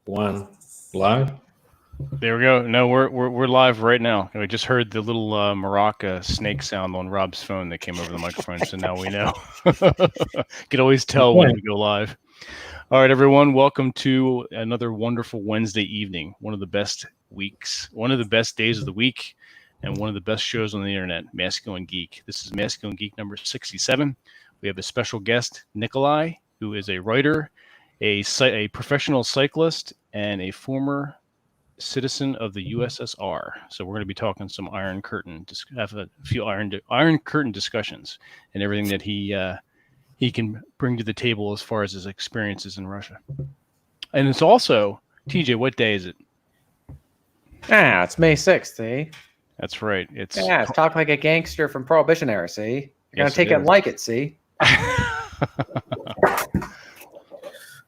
One live. There we go. No, we're live right now. We just heard the little maraca snake sound on Rob's phone that came over the microphone, so now we know. Can always tell when we go live. All right, everyone, welcome to another wonderful Wednesday evening. One of the best weeks, one of the best days of the week, and one of the best shows on the internet, Masculine Geek. This is Masculine Geek number 67. We have a special guest, Nikolai, who is a writer, a professional cyclist, and a former citizen of the USSR. So we're going to be talking some Iron Curtain, have a few Iron Curtain discussions and everything that he can bring to the table as far as his experiences in Russia. And it's also, TJ, what day is it? It's May 6th, see? That's right. It's talk like a gangster from Prohibition era, see? You're going to take it like it, see?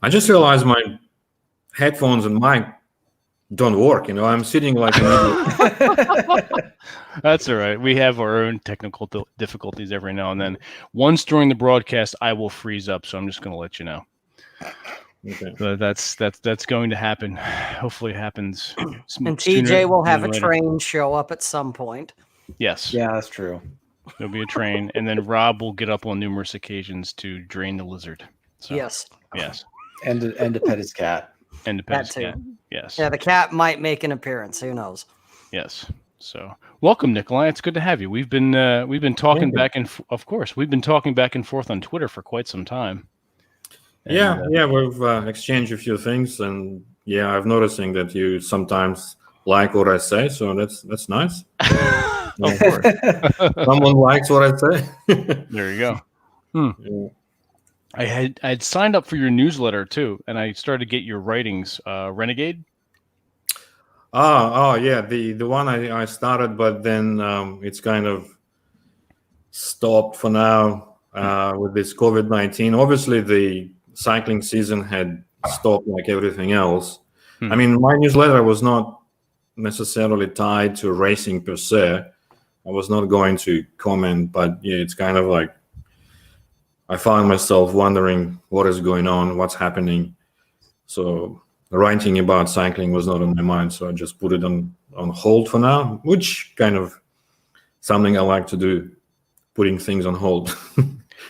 I just realized my headphones and mic don't work. I'm sitting like an idiot. That's all right. We have our own technical difficulties every now and then. Once during the broadcast, I will freeze up, so I'm just going to let you know. Okay. So that's going to happen. Hopefully, it happens. And TJ will have a train show up at some point. Yes. Yeah, that's true. There'll be a train, and then Rob will get up on numerous occasions to drain the lizard. So, yes. And to pet his cat. And to pet his cat. Yes. Yeah, the cat might make an appearance. Who knows? Yes. So, welcome, Nikolai. It's good to have you. We've been talking back and we've been talking back and forth on Twitter for quite some time. And, we've exchanged a few things, and I'm noticing that you sometimes like what I say, so that's nice. Of course. Someone likes what I say. There you go. Yeah. I had signed up for your newsletter too, and I started to get your writings. Renegade. The one I started, but then it's kind of stopped for now with this COVID-19. Obviously, the cycling season had stopped like everything else. I mean, my newsletter was not necessarily tied to racing per se. I was not going to comment, but it's kind of like I found myself wondering what is going on, what's happening. So writing about cycling was not on my mind, so I just put it on hold for now, which kind of something I like to do, putting things on hold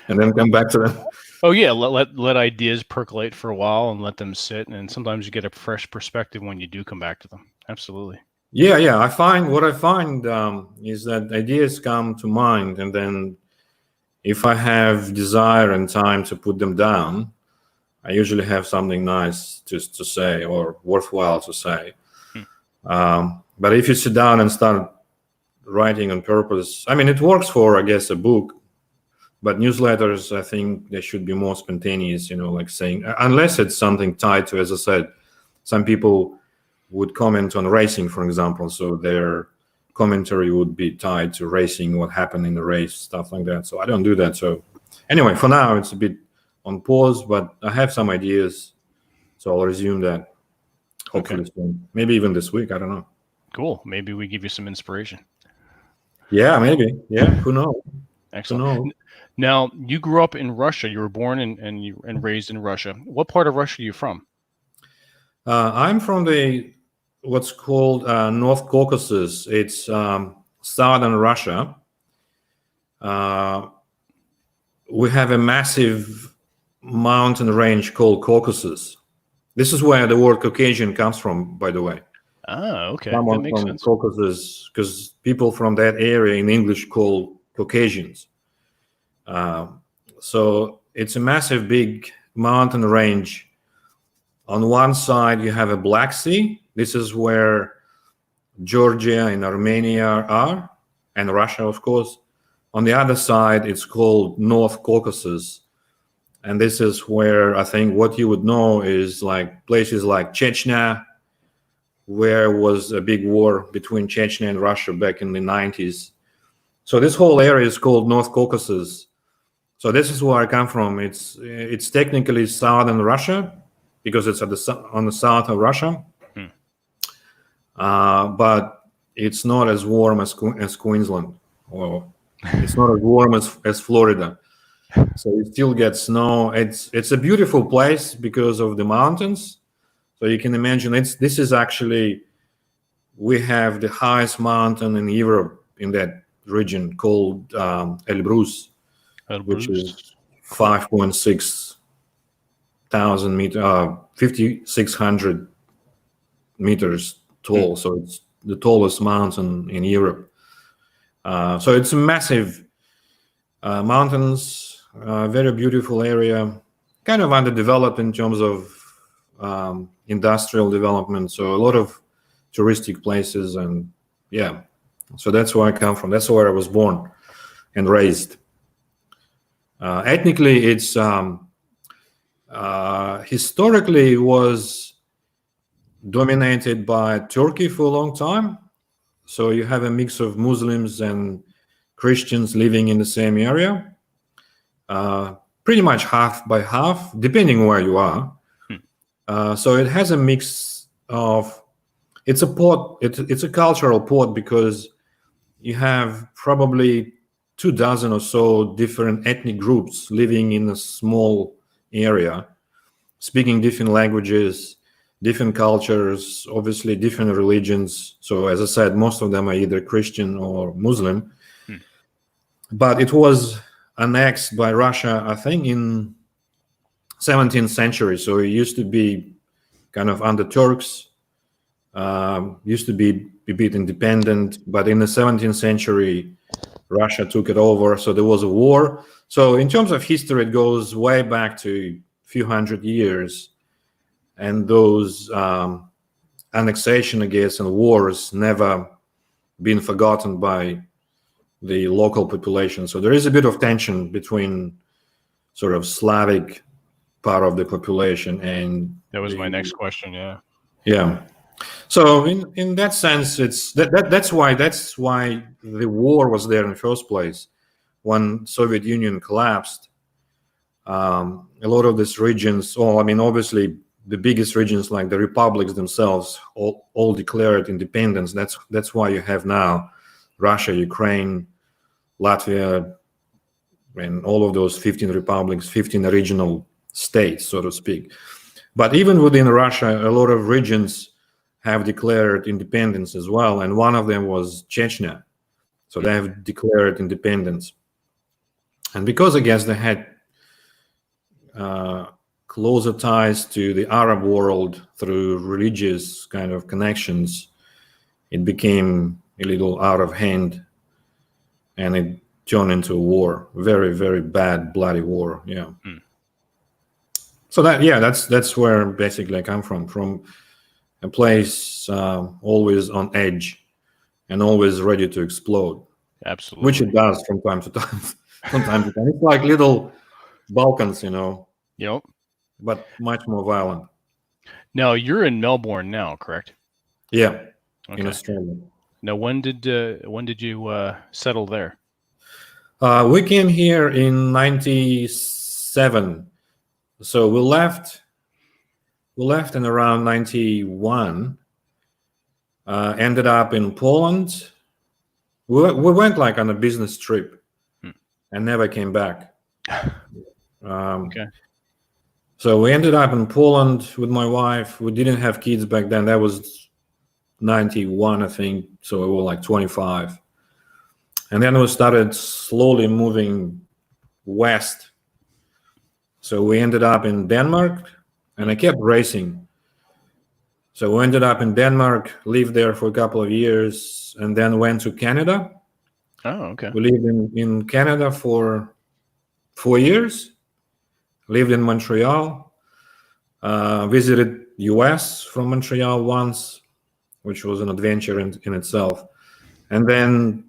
and then come back to them. Oh yeah, let ideas percolate for a while and let them sit, and sometimes you get a fresh perspective when you do come back to them. Absolutely. Yeah. I find is that ideas come to mind, and then if I have desire and time to put them down, I usually have something nice just to say or worthwhile to say. But if you sit down and start writing on purpose, I mean, it works for, I guess, a book, but newsletters, I think they should be more spontaneous, like saying, unless it's something tied to, as I said, some people would comment on racing, for example, so their commentary would be tied to racing, what happened in the race, stuff like that. So I don't do that. So anyway, for now, it's a bit on pause, but I have some ideas. So I'll resume that hopefully soon. Maybe even this week. I don't know. Cool. Maybe we give you some inspiration. Yeah, maybe. Yeah, who knows? Excellent. Who knows? Now, you grew up in Russia. You were born and raised in Russia. What part of Russia are you from? I'm from what's called North Caucasus. It's southern Russia. We have a massive mountain range called Caucasus. This is where the word Caucasian comes from, by the way. Ah, okay. Someone that makes from sense. Caucasus, because people from that area in English call Caucasians. So it's a massive, big mountain range. On one side, you have a Black Sea. This is where Georgia and Armenia are, and Russia, of course. On the other side, it's called North Caucasus. And this is where I think what you would know is like places like Chechnya, where was a big war between Chechnya and Russia back in the 90s. So this whole area is called North Caucasus. So this is where I come from. It's technically southern Russia because it's on the south of Russia. But it's not as warm as Queensland, or it's not as warm as Florida. So you still get snow. It's a beautiful place because of the mountains. So So you can imagine this is actually, we have the highest mountain in Europe in that region called Elbrus, which is 5.6 thousand meter, 5,600 meters tall. So it's the tallest mountain in Europe. So it's a massive mountains, very beautiful area, kind of underdeveloped in terms of industrial development. So a lot of touristic places, and yeah, so that's where I come from. That's where I was born and raised. Ethnically, it's historically was dominated by Turkey for a long time. So you have a mix of Muslims and Christians living in the same area, pretty much half by half, depending where you are. So it has a mix of, it's a port, it's a cultural port, because you have probably 24 or so different ethnic groups living in a small area, speaking different languages, different cultures, obviously different religions. So as I said, most of them are either Christian or Muslim. But it was annexed by Russia, I think, in 17th century. So it used to be kind of under Turks, used to be a bit independent, but in the 17th century, Russia took it over. So there was a war. So in terms of history, it goes way back to a few hundred years. And those annexation, I guess, and wars never been forgotten by the local population. So there is a bit of tension between sort of Slavic part of the population and that was my next question. Yeah. So in that sense, it's that's why the war was there in the first place. When Soviet Union collapsed, a lot of these regions, obviously the biggest regions like the republics themselves all declared independence. That's why you have now Russia, Ukraine, Latvia, and all of those 15 republics, 15 regional states, so to speak. But even within Russia, a lot of regions have declared independence as well, and one of them was Chechnya. So they have declared independence. And because I guess they had closer ties to the Arab world through religious kind of connections, it became a little out of hand, and it turned into a war, very, very bad, bloody war. Yeah. So that's where basically I come from a place always on edge and always ready to explode. Absolutely. Which it does from time to time. It's like little Balkans, Yep. But much more violent. Now you're in Melbourne now, correct? Yeah, okay. In Australia. Now, when did you settle there? We came here in '97. So we left in around 91, ended up in Poland. We went like on a business trip and never came back. Okay. So we ended up in Poland with my wife. We didn't have kids back then. That was 91, I think. So we were like 25. And then we started slowly moving west. So we ended up in Denmark, and I kept racing. So we ended up in Denmark, lived there for a couple of years, and then went to Canada. Oh, okay. We lived in Canada for 4 years, lived in Montreal, visited US from Montreal once, which was an adventure in itself. And then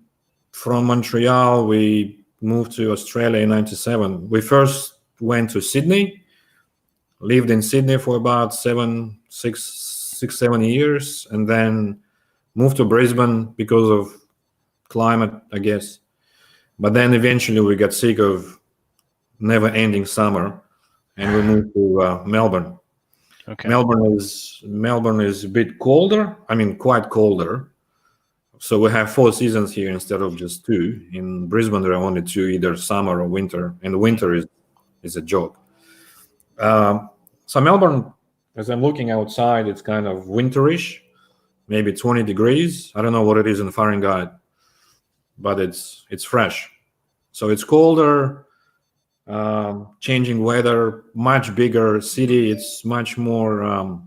from Montreal, we moved to Australia in '97. We first went to Sydney, lived in Sydney for about 7 years, and then moved to Brisbane because of climate, I guess. But then eventually we got sick of never-ending summer, and we moved to Melbourne. Okay. Melbourne is a bit colder. Quite colder. So we have 4 seasons here instead of just 2. In Brisbane, there are only 2, either summer or winter, and winter is a joke. So Melbourne as I'm looking outside, it's kind of winterish, maybe 20 degrees. I don't know what it is in Fahrenheit, but it's fresh. So it's colder, changing weather, much bigger city. It's much more.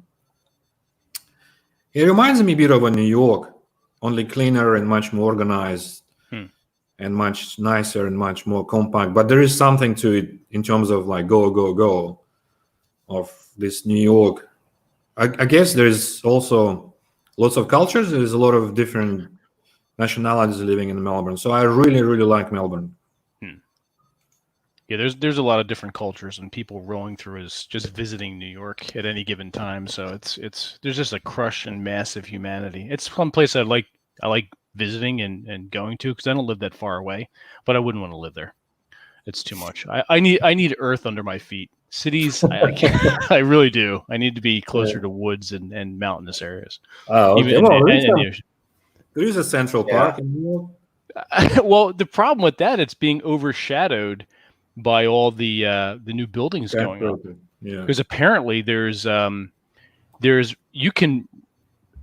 It reminds me a bit of a New York, only cleaner and much more organized, and much nicer and much more compact. But there is something to it in terms of like go, go, go of this New York. I guess there's also lots of cultures. There's a lot of different nationalities living in Melbourne. So I really, really like Melbourne. Yeah, there's a lot of different cultures and people rolling through as just visiting New York at any given time. So it's there's just a crush and massive humanity. It's one place I like visiting and going to because I don't live that far away, but I wouldn't want to live there. It's too much. I need earth under my feet. Cities, I can't. I really do. I need to be closer to woods and mountainous areas. Oh, okay. There is a Central Park in New York. Well, the problem with that, it's being overshadowed by all the new buildings going up. Yeah, because apparently there's you can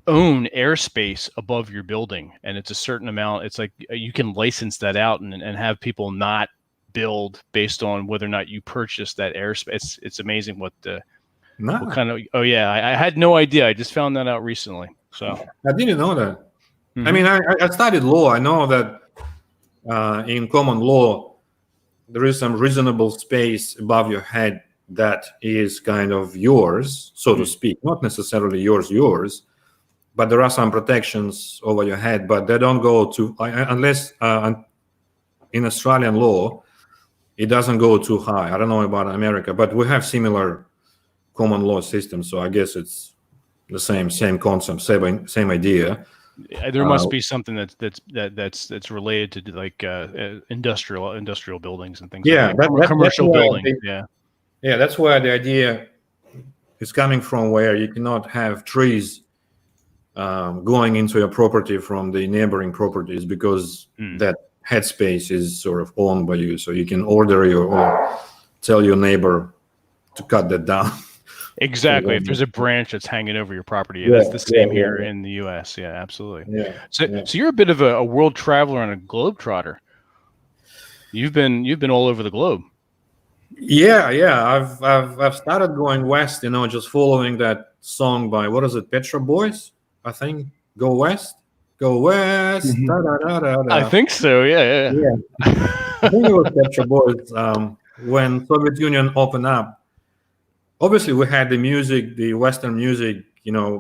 own airspace above your building, and it's a certain amount. It's like you can license that out and have people not build based on whether or not you purchase that airspace. It's amazing what kind of. Oh yeah, I had no idea. I just found that out recently. So I didn't know that. I mean, I studied law. I know that in common law there is some reasonable space above your head that is kind of yours, so to speak. Not necessarily yours, but there are some protections over your head. But they don't go to unless in Australian law. It doesn't go too high. I don't know about America, but we have similar common law systems. So I guess it's the same concept, same idea. There must be something that's related to like industrial buildings and things. Yeah, like that. Commercial buildings. Yeah, that's where the idea is coming from. Where you cannot have trees going into your property from the neighboring properties because that headspace is sort of owned by you, so you can order or tell your neighbor to cut that down. Exactly. If there's a branch that's hanging over your property, that's the same here in the U.S. Yeah, absolutely. Yeah. So you're a bit of a world traveler and a globetrotter. You've been all over the globe. Yeah. I've started going west. Just following that song by what is it, Petra Boys? I think Go West. Go west. Da, da, da, da, da. I think so. Yeah. I think it was Petra Boys. When Soviet Union opened up, obviously we had the music, the Western music.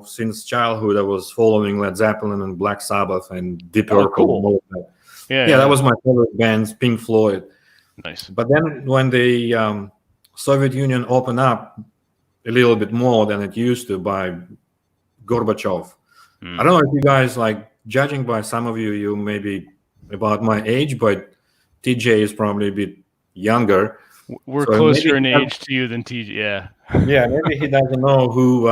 Since childhood, I was following Led Zeppelin and Black Sabbath and Deep Purple. Cool. That was my favorite bands, Pink Floyd. Nice. But then when the Soviet Union opened up a little bit more than it used to by Gorbachev. I don't know if you guys judging by some of you may be about my age, but TJ is probably a bit younger. We're closer in age to you than TJ. Yeah. Yeah, maybe he doesn't know who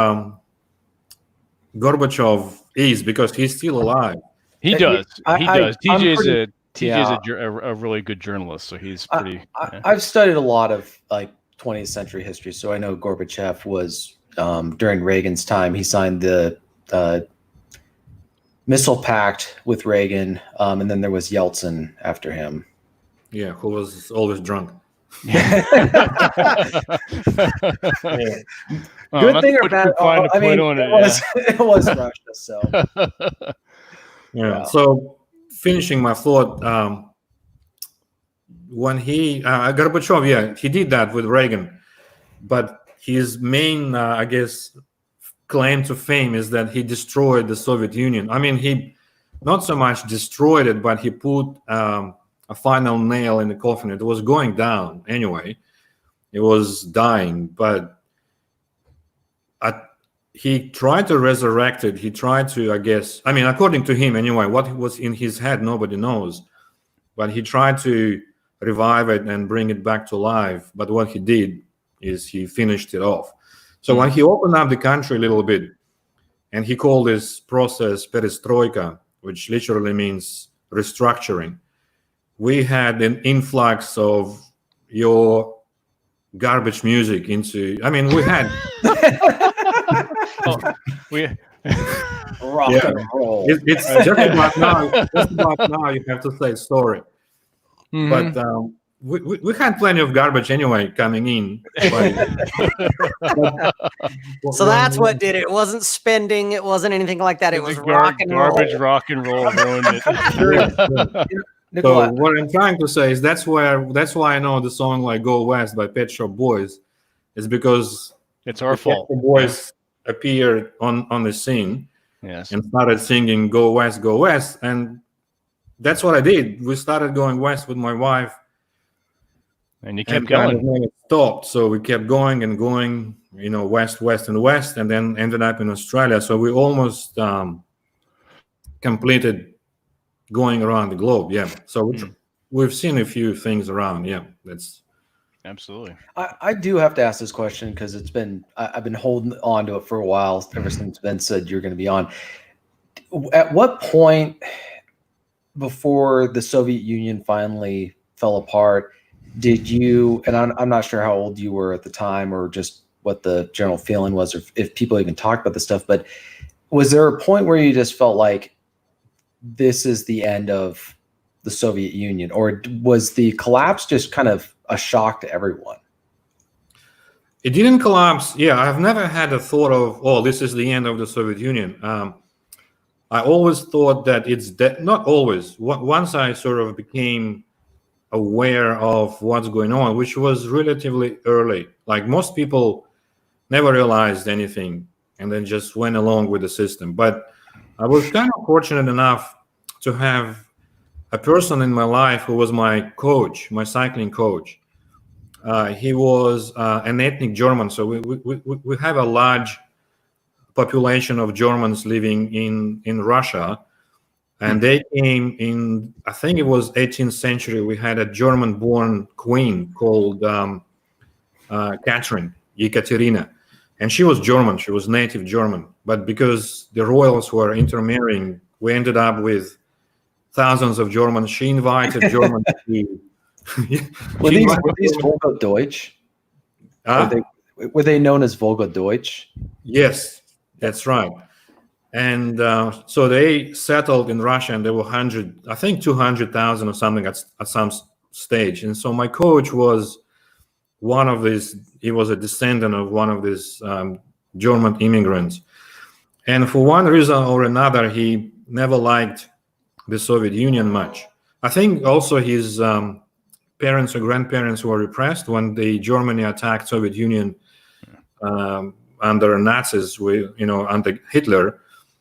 Gorbachev is because he's still alive. He does. He does. TJ is a really good journalist, so he's pretty. I've studied a lot of 20th century history, so I know Gorbachev was during Reagan's time. He signed the Missile Pact with Reagan, and then there was Yeltsin after him. Yeah, who was always drunk. Good thing or bad? It was Russia, so. Yeah. So finishing my thought, when Gorbachev, he did that with Reagan, but his main, claim to fame is that he destroyed the Soviet Union. I mean, he not so much destroyed it, but he put a final nail in the coffin. It was going down anyway. It was dying, but he tried to resurrect it. He tried to, according to him anyway, what was in his head, nobody knows. But he tried to revive it and bring it back to life. But what he did is he finished it off. So when he opened up the country a little bit, and he called this process perestroika, which literally means restructuring, we had an influx of your garbage music we had Oh, we. Rock Yeah. and roll. It's just about now. Just about now, you have to say sorry. Mhm. But we had plenty of garbage anyway coming in. So that's what did it. It wasn't spending. It wasn't anything like that. It was rock and garbage, roll. rock and roll ruined it. Nikolai, So what I'm trying to say is that's why I know the song like "Go West" by Pet Shop Boys is because It's our the Pet fault. Shop Boys appeared on the scene Yes. and started singing "Go West," and that's what I did. We started going west with my wife, And you kept and kind of going. never stopped. So we kept going and going, west, and then ended up in Australia. So we almost completed going around the globe. Yeah. So we've seen a few things around. Yeah, that's Absolutely. I do have to ask this question because I've been holding on to it for a while ever since Ben said you're going to be on. At what point before the Soviet Union finally fell apart did you, and I'm not sure how old you were at the time or just what the general feeling was, or if people even talked about this stuff, but was there a point where you just felt like this is the end of the Soviet Union, or was the collapse just kind of a shock to everyone? It didn't collapse. Yeah, I've never had a thought of, oh, this is the end of the Soviet Union. I always thought that it's not always. Once I sort of became aware of what's going on, which was relatively early. Like most people never realized anything and then just went along with the system. But I was kind of fortunate enough to have a person in my life who was my coach, my cycling coach. He was an ethnic German, so we have a large population of Germans living in Russia, and they came in, I think it was 18th century. We had a German-born queen called Catherine, Ekaterina, and she was German. She was native German, but because the royals were intermarrying, we ended up with thousands of Germans. She invited Germans to. Were these Volga Deutsch? Were they known as Volga Deutsch? Yes, that's right. And so they settled in Russia, and there were 200,000 or something at some stage. And so my coach was one of these. He was a descendant of one of these German immigrants. And for one reason or another, he never liked the Soviet Union much. I think also his parents or grandparents were repressed when the Germany attacked Soviet Union under Nazis, under Hitler.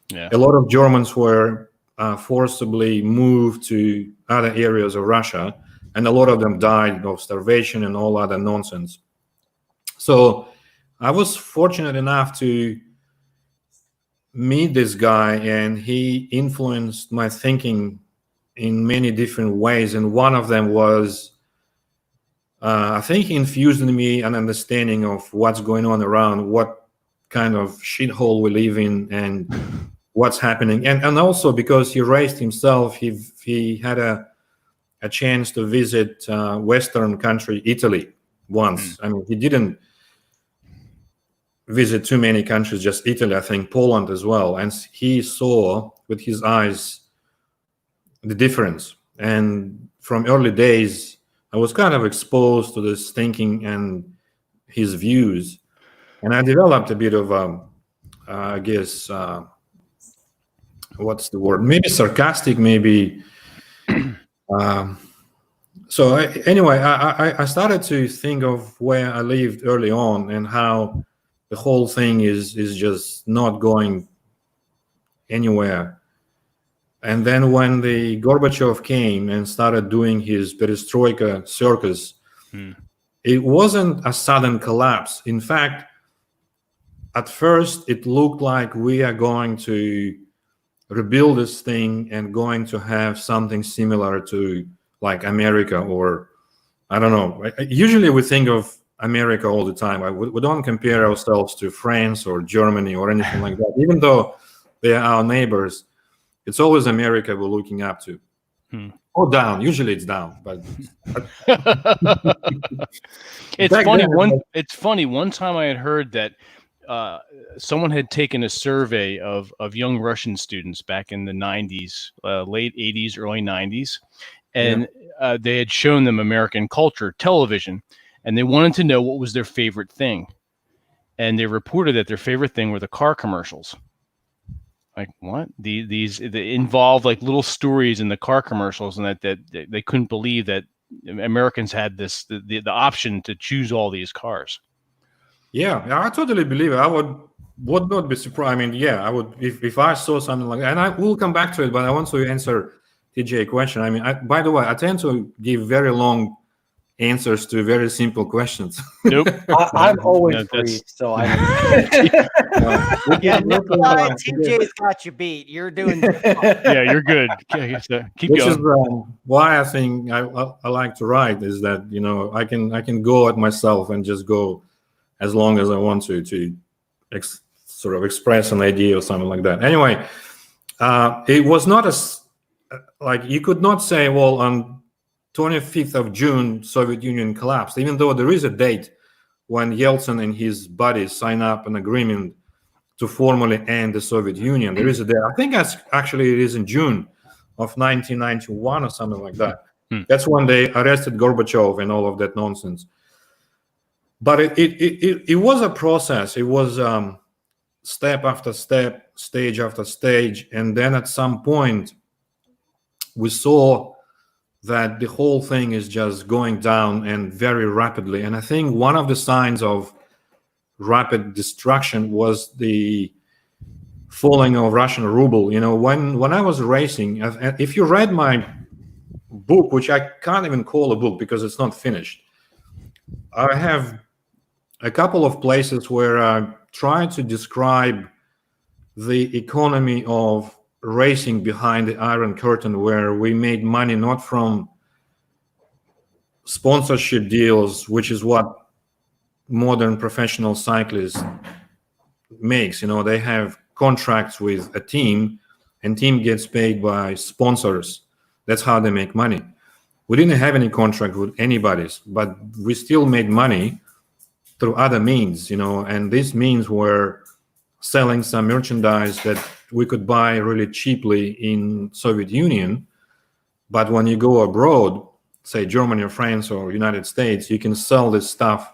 Yeah. A lot of Germans were forcibly moved to other areas of Russia, and a lot of them died of starvation and all other nonsense. So I was fortunate enough to meet this guy, and he influenced my thinking in many different ways. And one of them was, I think he infused in me an understanding of what's going on around, what kind of shithole we live in, and what's happening. And also because he raised himself, he had a chance to visit Western country, Italy, once. I mean, he didn't visit too many countries, just Italy, I think Poland as well. And he saw with his eyes the difference. And from early days, I was kind of exposed to this thinking and his views. And I developed a bit of, I guess, what's the word? Maybe sarcastic, maybe. So anyway, I started to think of where I lived early on and how the whole thing is just not going anywhere. And then when the Gorbachev came and started doing his perestroika circus, it wasn't a sudden collapse. In fact, at first it looked like we are going to rebuild this thing and going to have something similar to like America, or I don't know. Usually we think of America all the time. We don't compare ourselves to France or Germany or anything like that. Even though they are our neighbors, it's always America we're looking up to. Or down. Usually it's down, but it's funny. One time I had heard that someone had taken a survey of young Russian students back in the 90s, late 80s, early 90s, and they had shown them American culture, television, and they wanted to know what was their favorite thing. And they reported that their favorite thing were the car commercials. Like, what? They involved like little stories in the car commercials, and that they couldn't believe that Americans had the option to choose all these cars. Yeah, I totally believe it. I would not be surprised. I mean, yeah, I would if I saw something like that. And I will come back to it, but I want to answer TJ question. I mean, by the way, I tend to give very long answers to very simple questions. Nope. I'm always free, so I. Yeah, Nikolai, TJ's got you beat. You're doing. Yeah, you're good. Keep Which going. is why I think I like to write, is that, you know, I can go at myself and just go as long as I want to sort of express an idea or something like that. Anyway, it was not like you could not say, well, on 25th of June, Soviet Union collapsed, even though there is a date when Yeltsin and his buddies sign up an agreement to formally end the Soviet Union. There is a date. I think actually it is in June of 1991 or something like that. That's when they arrested Gorbachev and all of that nonsense. But it was a process. It was step after step, stage after stage. And then at some point, we saw that the whole thing is just going down, and very rapidly. And I think one of the signs of rapid destruction was the falling of Russian ruble. You know, when I was racing, if you read my book, which I can't even call a book because it's not finished, I have a couple of places where I try to describe the economy of racing behind the Iron Curtain, where we made money not from sponsorship deals, which is what modern professional cyclists makes. You know, they have contracts with a team, and team gets paid by sponsors. That's how they make money. We didn't have any contract with anybody's, but we still made money through other means, you know, and these means were selling some merchandise that we could buy really cheaply in Soviet Union. But when you go abroad, say Germany or France or United States, you can sell this stuff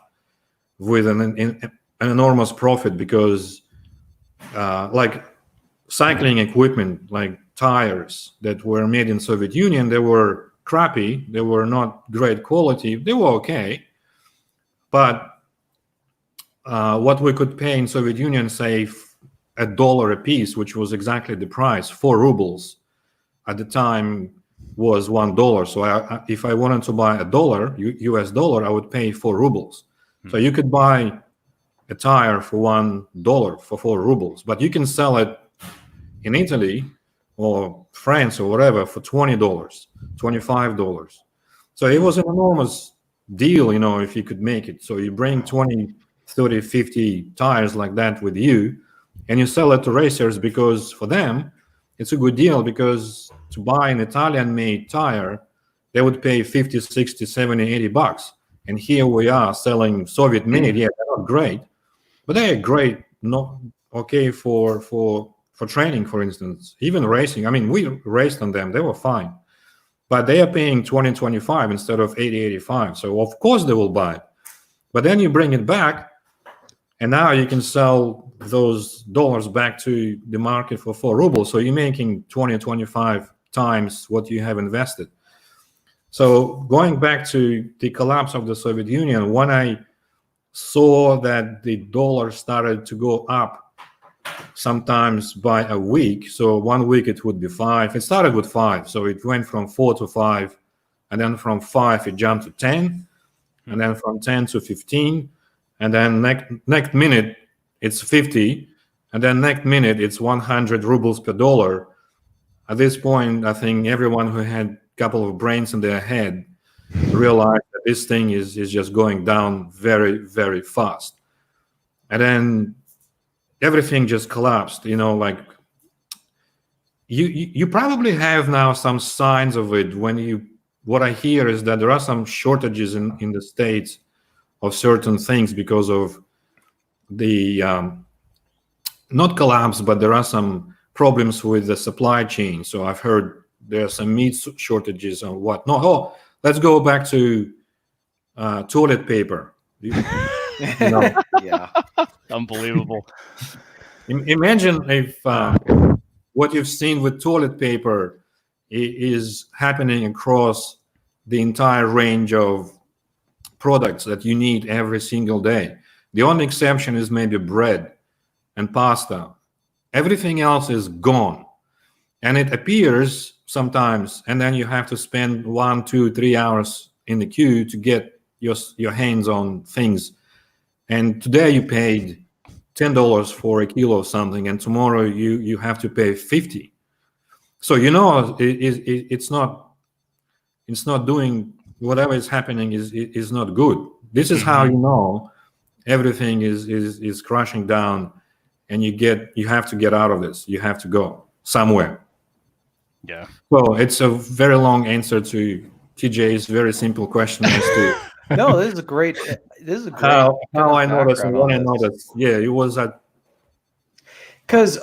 with an enormous profit, because like cycling equipment, like tires that were made in Soviet Union, they were crappy, they were not great quality, they were okay. But what we could pay in Soviet Union, say $1 a piece, which was exactly the price, 4 rubles at the time was $1. So if I wanted to buy $1, US dollar, I would pay 4 rubles. So you could buy a tire for $1 for 4 rubles, but you can sell it in Italy or France or whatever for $20, $25. So it was an enormous deal, you know, if you could make it. So you bring 20, 30, 50 tires like that with you, and you sell it to racers, because for them it's a good deal, because to buy an Italian made tire, they would pay 50, 60, 70, 80 bucks. And here we are selling Soviet made. Yeah, they're not great, but they are great, not okay for training, for instance, even racing. I mean, we raced on them, they were fine, but they are paying 20, 25 instead of 80, 85. So of course they will buy it. But then you bring it back, and now you can sell those dollars back to the market for 4 rubles. So you're making 20, 25 times what you have invested. So going back to the collapse of the Soviet Union, when I saw that the dollar started to go up sometimes by a week, so 1 week it would be 5. It started with 5, so it went from 4 to 5, and then from 5 it jumped to 10, and then from 10 to 15, and then next minute it's 50, and then next minute it's 100 rubles per dollar. At this point, I think everyone who had a couple of brains in their head realized that this thing is just going down very, very fast. And then everything just collapsed, you know, like you probably have now some signs of it when what I hear is that there are some shortages in the States of certain things because of the not collapse, but there are some problems with the supply chain. So I've heard there are some meat shortages and whatnot. Oh, let's go back to toilet paper. Yeah. Unbelievable. Imagine if what you've seen with toilet paper is happening across the entire range of products that you need every single day. The only exception is maybe bread and pasta. Everything else is gone. And it appears sometimes, and then you have to spend 1, 2, 3 hours in the queue to get your hands on things. And today you paid $10 for a kilo of something, and tomorrow you have to pay 50. So it's not doing whatever is happening is not good. This is how you know everything is crashing down, and you have to get out of this. You have to go somewhere. Yeah. So it's a very long answer to TJ's very simple question as to No, this is a great. how I noticed and background what I on this. noticed. Yeah, it was at Because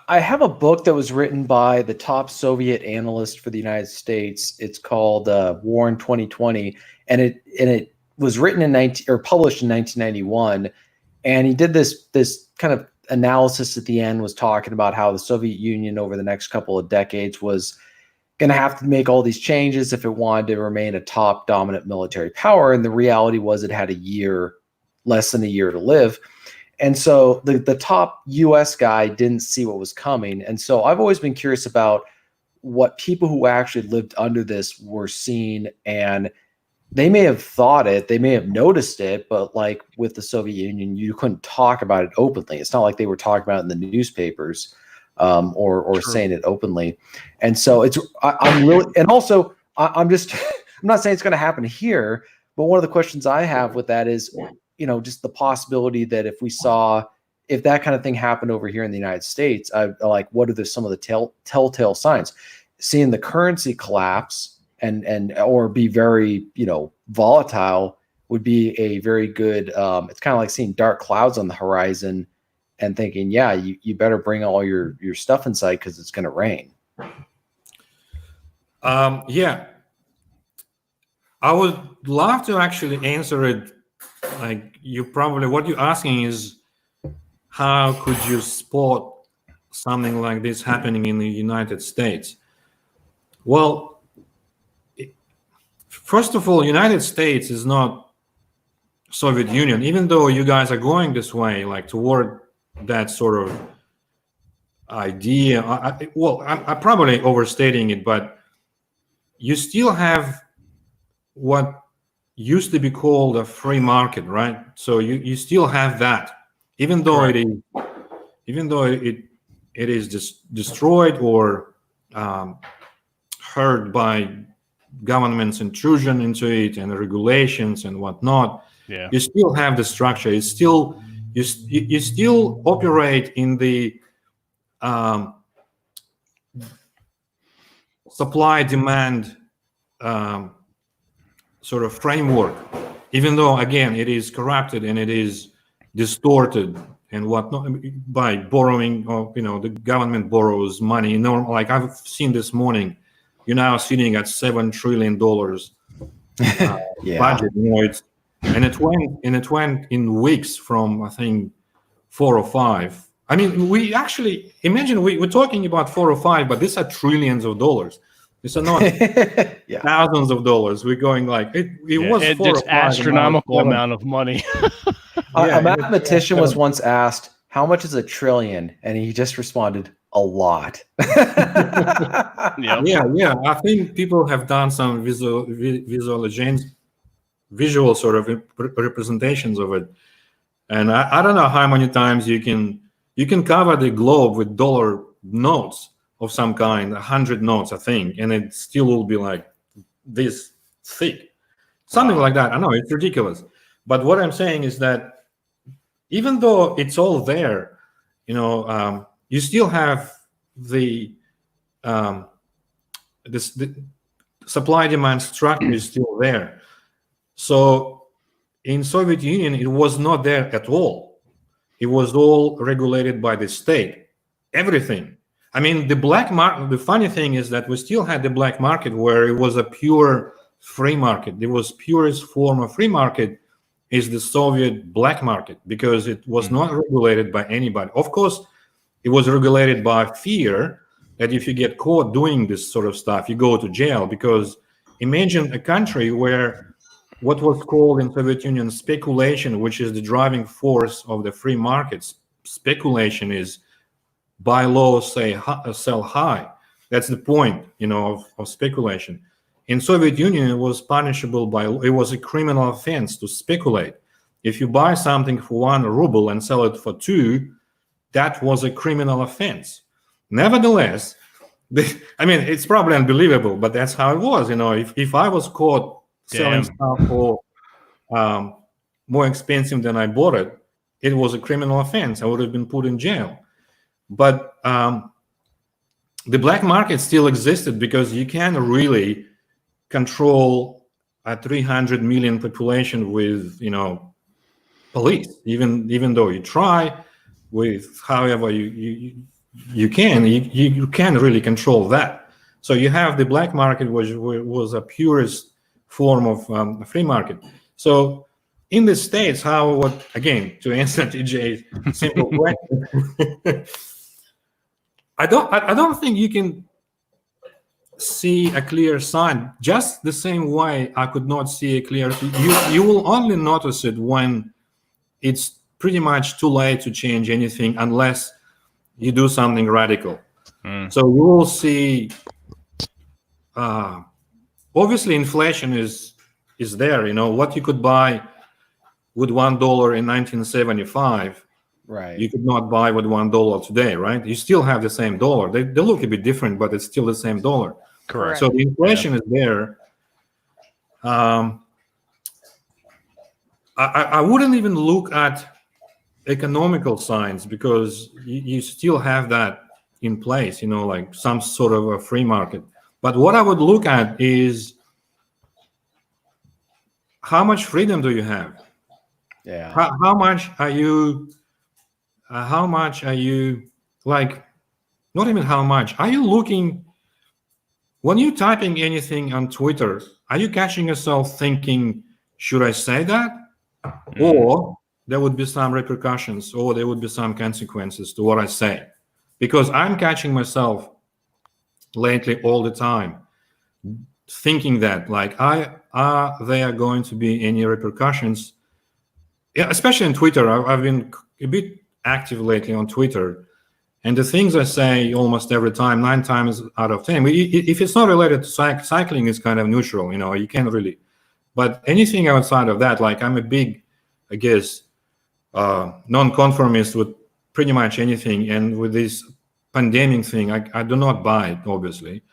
I have a book that was written by the top Soviet analyst for the United States. It's called War in 2020, and it was written published in 1991. And he did this kind of analysis at the end, was talking about how the Soviet Union over the next couple of decades was going to have to make all these changes if it wanted to remain a top dominant military power. And the reality was it had less than a year to live. And so the top US guy didn't see what was coming. And so I've always been curious about what people who actually lived under this were seeing. And they may have thought it, they may have noticed it, but like with the Soviet Union, you couldn't talk about it openly. It's not like they were talking about it in the newspapers or saying it openly. And so I'm really, and also I'm not saying it's going to happen here, but one of the questions I have with that is, just the possibility that if that kind of thing happened over here in the United States, what are some of the telltale signs? Seeing the currency collapse or be very, volatile would be a very good, it's kind of like seeing dark clouds on the horizon and thinking, yeah, you better bring all your stuff inside because it's going to rain. Yeah. I would love to actually answer it. Like what you're asking is, how could you spot something like this happening in the United States? Well, first of all, United States is not Soviet Union, even though you guys are going this way, like toward that sort of idea. I'm probably overstating it, but you still have what used to be called a free market, right? So you still have that, even though it is just destroyed or hurt by government's intrusion into it and regulations and whatnot. Yeah. You still have the structure. It's still you still operate in the supply demand sort of framework, even though again it is corrupted and it is distorted and whatnot by borrowing. The government borrows money. Like I've seen this morning, you're now sitting at $7 trillion budget. And it went in weeks from I think 4 or 5. I mean, we actually imagine we're talking about 4 or 5, but these are trillions of dollars. These are not thousands of dollars. We're going like it was 4 or 5 astronomical amount of money. A mathematician was once asked, "How much is a trillion?" And he just responded, "A lot." Yeah. I think people have done some visual sort of representations of it, and I don't know how many times you can cover the globe with dollar notes of some kind, 100 notes, I think, and it still will be like this thick, something like that. I know it's ridiculous, but what I'm saying is that even though it's all there, you still have the supply demand structure is still there. So in Soviet Union, it was not there at all. it was all regulated by the state. Everything. I mean, the black market, the funny thing is that we still had the black market where it was a pure free market. It was purest form of free market is the Soviet black market, because it was not regulated by anybody. Of course, it was regulated by fear that if you get caught doing this sort of stuff, you go to jail. Because imagine a country where what was called in Soviet Union speculation, which is the driving force of the free markets. Speculation is buy low, sell high. That's the point, of speculation. In Soviet Union, it was punishable it was a criminal offense to speculate. If you buy something for 1 ruble and sell it for 2, that was a criminal offense. Nevertheless, it's probably unbelievable, but that's how it was. If I was caught selling stuff for more expensive than I bought it, it was a criminal offense. I would have been put in jail. But the black market still existed because you can't really control a 300 million population with, police. Even though you try with however you can, you can't really control that. So you have the black market, which was a purest form of free market. So in the States, again, to answer TJ's simple question, I don't think you can see a clear sign. Just the same way I could not see a clear. You will only notice it when it's pretty much too late to change anything, unless you do something radical. So you will see. Obviously, inflation is there. What you could buy with $1 in 1975. Right. You could not buy with $1 today, right? You still have the same dollar. They look a bit different, but it's still the same dollar. Correct. So the inflation is there. I wouldn't even look at economical signs, because you still have that in place, like some sort of a free market. But what I would look at is how much freedom do you have? Yeah. How much are you? Like? Not even how much. Are you looking? When you're typing anything on Twitter, are you catching yourself thinking, should I say that? Or there would be some repercussions, or there would be some consequences to what I say? Because I'm catching myself lately all the time thinking that, like, are there going to be any repercussions? Yeah, especially on Twitter. I've been a bit active lately on Twitter. And the things I say almost every time, 9 times out of 10, if it's not related to cycling, it's kind of neutral, you can't really. But anything outside of that, like, I'm a big, I guess, non-conformist with pretty much anything. And with this pandemic thing, I do not buy it, obviously.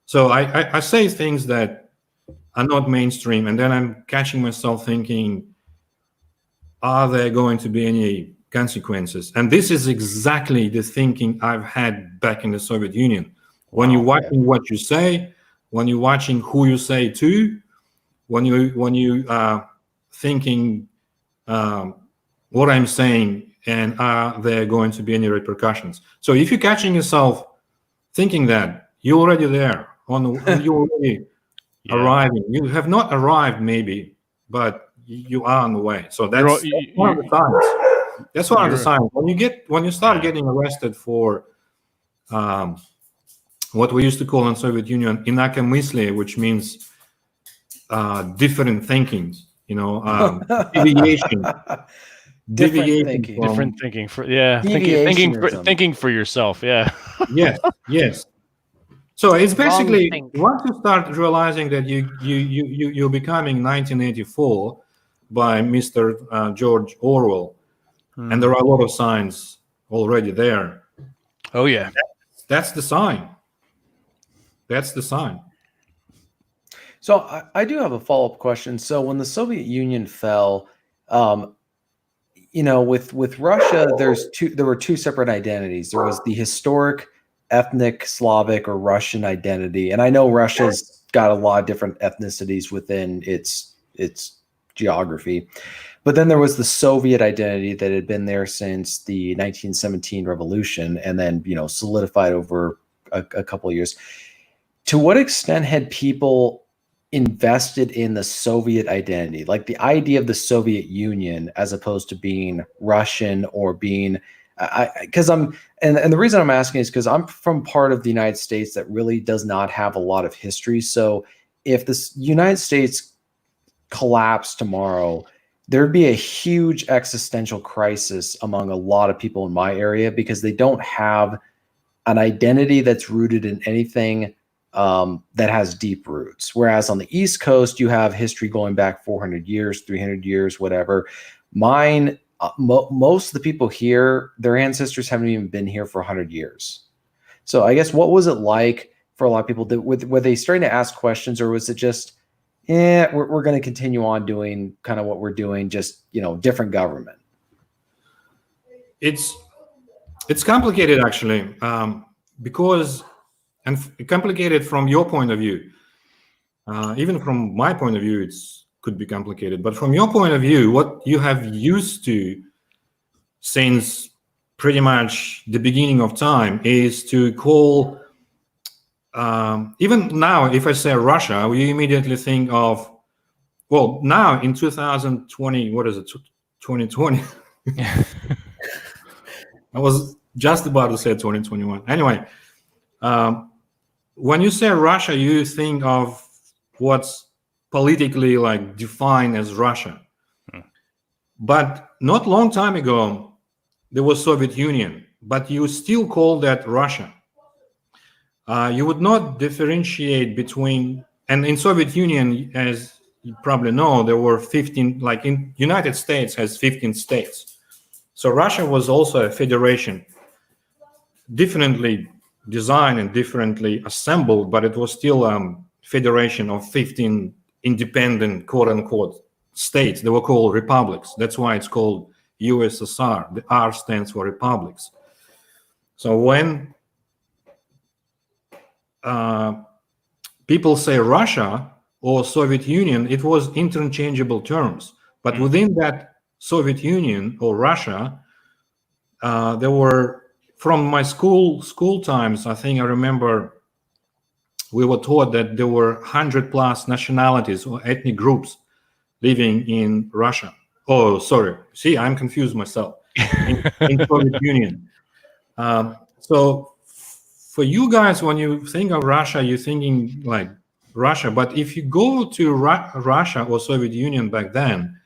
So I say things that are not mainstream. And then I'm catching myself thinking, are there going to be any consequences? And this is exactly the thinking I've had back in the Soviet Union. When you're watching what you say, when you're watching who you say to, when you thinking what I'm saying, and are there going to be any repercussions? So if you're catching yourself thinking that, you're already there. You're already arriving. You have not arrived, maybe, but you are on the way. So that's one of the signs. That's one of the signs. When you start getting arrested for what we used to call in Soviet Union inakomyslie, which means different thinking, deviation. Different thinking thinking for yourself. Yeah. Yes. So it's basically, once you start realizing that you're becoming 1984 by Mr. George Orwell, and there are a lot of signs already there. Oh yeah, that's the sign. That's the sign. So I do have a follow-up question. So when the Soviet Union fell, with Russia, there were two separate identities. There was the historic ethnic Slavic or Russian identity, and I know Russia's got a lot of different ethnicities within its geography, But then there was the Soviet identity that had been there since the 1917 revolution, and then solidified over a couple of years. To what extent had people invested in the Soviet identity, like the idea of the Soviet Union, as opposed to being Russian or being? Because and the reason I'm asking is because I'm from part of the United States that really does not have a lot of history. So if the United States collapsed tomorrow, there'd be a huge existential crisis among a lot of people in my area because they don't have an identity that's rooted in anything that has deep roots. Whereas on the East Coast, you have history going back 400 years, 300 years, whatever. Mine, most of the people here, their ancestors haven't even been here for 100 years. So I guess what was it like for a lot of people? Were they starting to ask questions, or was it just, we're going to continue on doing kind of what we're doing, just different government? It's complicated actually, because, and complicated from your point of view. Even from my point of view, could be complicated. But from your point of view, what you have used to since pretty much the beginning of time is to call. Even now, if I say Russia, we immediately think of, well, now in 2020, what is it, 2020? I was just about to say 2021. Anyway, when you say Russia, you think of what's politically like defined as Russia. But not long time ago, there was Soviet Union, but you still call that Russia. You would not differentiate between, and in Soviet Union, as you probably know, there were 15, like in United States has 15 states. So Russia was also a federation, differently designed and differently assembled, but it was still a federation of 15 independent, quote unquote, states. They were called republics. That's why it's called USSR. The R stands for republics. So when people say Russia or Soviet Union, it was interchangeable terms. But within that Soviet Union or Russia, there were, from my school times, I think I remember we were taught that there were 100+ nationalities or ethnic groups living in Russia. Oh, sorry. See, I'm confused myself. In Soviet Union. So for you guys, when you think of Russia, you're thinking like Russia. But if you go to Russia or Soviet Union back then,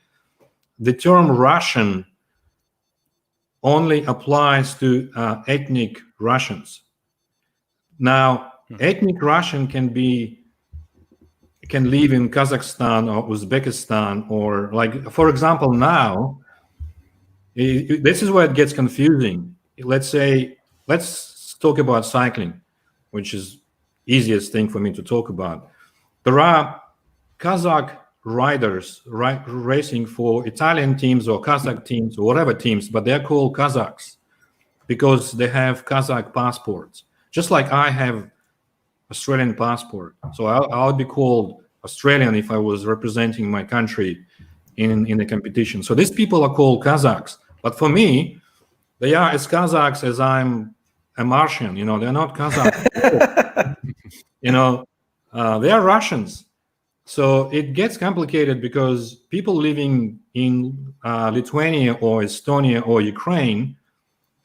the term Russian only applies to ethnic Russians. Now, ethnic Russian can live in Kazakhstan or Uzbekistan, or like, for example, now, this is where it gets confusing. Let's talk about cycling, which is easiest thing for me to talk about. There are Kazakh riders racing for Italian teams or Kazakh teams or whatever teams, but they're called Kazakhs because they have Kazakh passports. Just like I have Australian passport. So I would be called Australian if I was representing my country in a competition. So these people are called Kazakhs. But for me, they are as Kazakhs as I'm a Martian. They're not Kazakhs. They are Russians. So it gets complicated because people living in Lithuania or Estonia or Ukraine,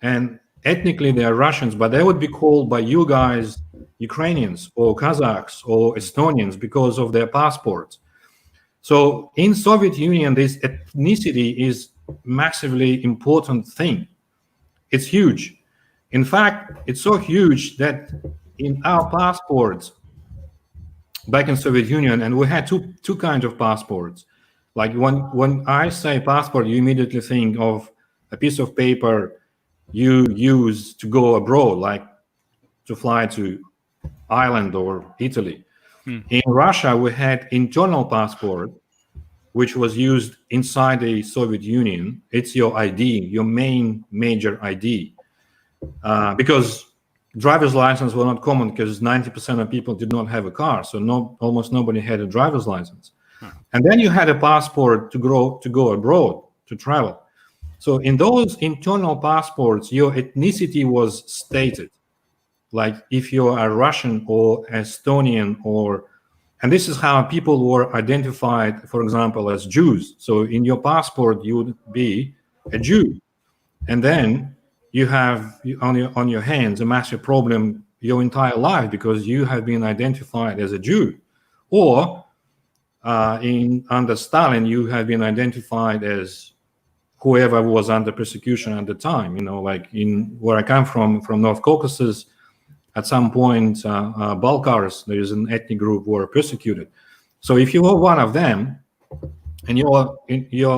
and ethnically they are Russians, but they would be called by you guys Ukrainians or Kazakhs or Estonians because of their passports. So in Soviet Union, this ethnicity is massively important thing. It's huge. In fact, it's so huge that in our passports back in Soviet Union, and we had two kinds of passports. Like when I say passport, you immediately think of a piece of paper you use to go abroad, like to fly to Ireland or Italy. In Russia, we had internal passport, which was used inside the Soviet Union. It's your ID, your major ID, because driver's license were not common because 90% of people did not have a car, so almost nobody had a driver's license. And then you had a passport to go abroad, to travel. So in those internal passports, your ethnicity was stated. Like if you are Russian or Estonian and this is how people were identified, for example, as Jews. So in your passport, you would be a Jew. And then you have on your hands a massive problem your entire life because you have been identified as a Jew. Or under Stalin, you have been identified as whoever was under persecution at the time. Like in where I come from North Caucasus, at some point, Balkars, there is an ethnic group who are persecuted. So if you are one of them, and you're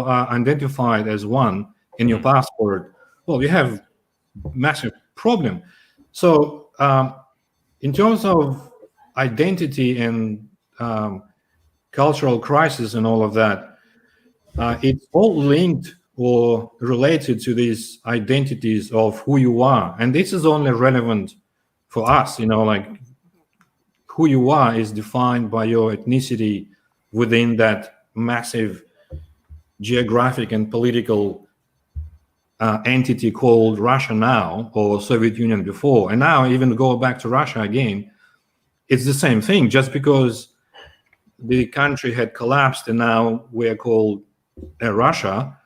identified as one in your passport, well, you have massive problem. So in terms of identity and cultural crisis and all of that, it's all linked or related to these identities of who you are. And this is only relevant for us, like who you are is defined by your ethnicity within that massive geographic and political entity called Russia now, or Soviet Union before. And now even go back to Russia again, it's the same thing. Just because the country had collapsed and now we're called Russia,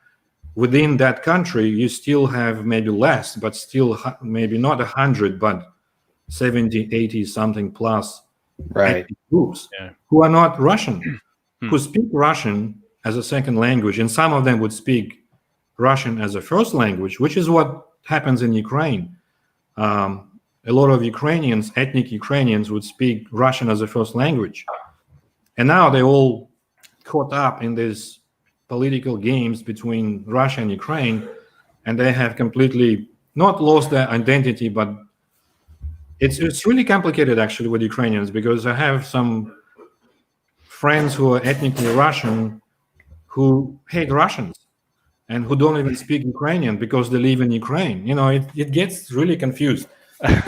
within that country, you still have maybe less, but still maybe not 100, but 70, 80 something plus groups who are not Russian, who speak Russian as a second language. And some of them would speak Russian as a first language, which is what happens in Ukraine. A lot of Ukrainians, ethnic Ukrainians, would speak Russian as a first language. And now they all caught up in these political games between Russia and Ukraine, and they have completely not lost their identity, but it's really complicated actually with Ukrainians, because I have some friends who are ethnically Russian who hate Russians and who don't even speak Ukrainian because they live in Ukraine. It gets really confused.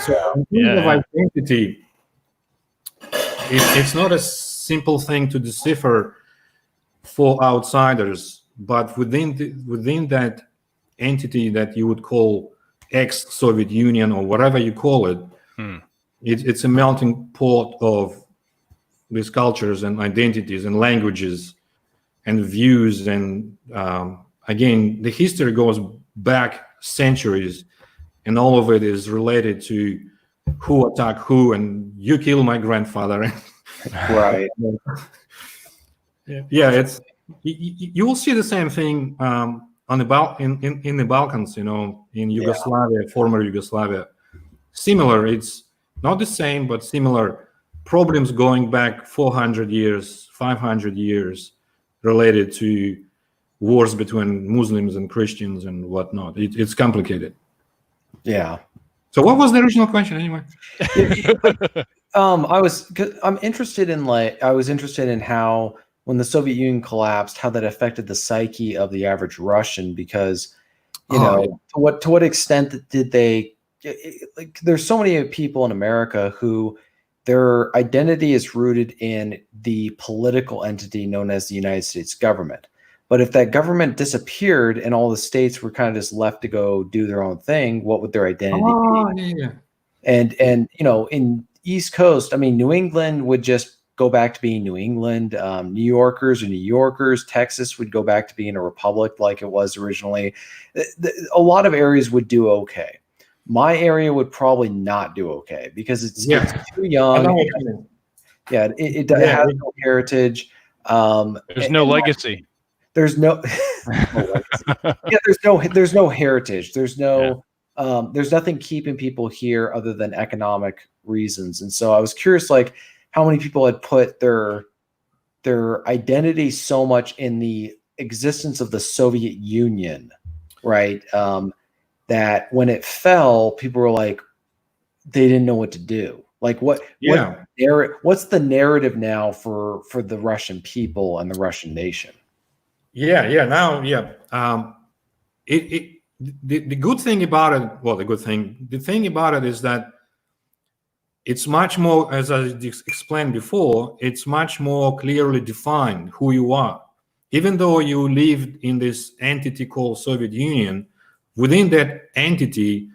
So in terms of identity, it's not a simple thing to decipher for outsiders, but within that entity that you would call ex-Soviet Union or whatever you call it, it's a melting pot of these cultures and identities and languages and views. And again, the history goes back centuries, and all of it is related to who attacked who, and you kill my grandfather. Right. Yeah, it's you will see the same thing in the Balkans, in Yugoslavia, former Yugoslavia. Similar, it's not the same, but similar problems going back 400 years, 500 years, related to wars between Muslims and Christians and whatnot. It's complicated. Yeah. So what was the original question anyway? I'm interested in how, when the Soviet Union collapsed, how that affected the psyche of the average Russian, because to what extent did they, there's so many people in America who their identity is rooted in the political entity known as the United States government. But if that government disappeared and all the states were kind of just left to go do their own thing, what would their identity be? Yeah. And in East Coast, New England would just go back to being New England. New Yorkers are New Yorkers. Texas would go back to being a republic like it was originally. A lot of areas would do okay. My area would probably not do okay because it's too young. It has no heritage. There's no legacy. There's no, there's no heritage. There's nothing keeping people here other than economic reasons. And so I was curious, how many people had put their identity so much in the existence of the Soviet Union, right? That when it fell, people were like, they didn't know what to do. What's the narrative now for the Russian people and the Russian nation? The good thing about it, the thing about it is that it's much more, as I explained before, it's much more clearly defined who you are. Even though you lived in this entity called Soviet Union, within that entity,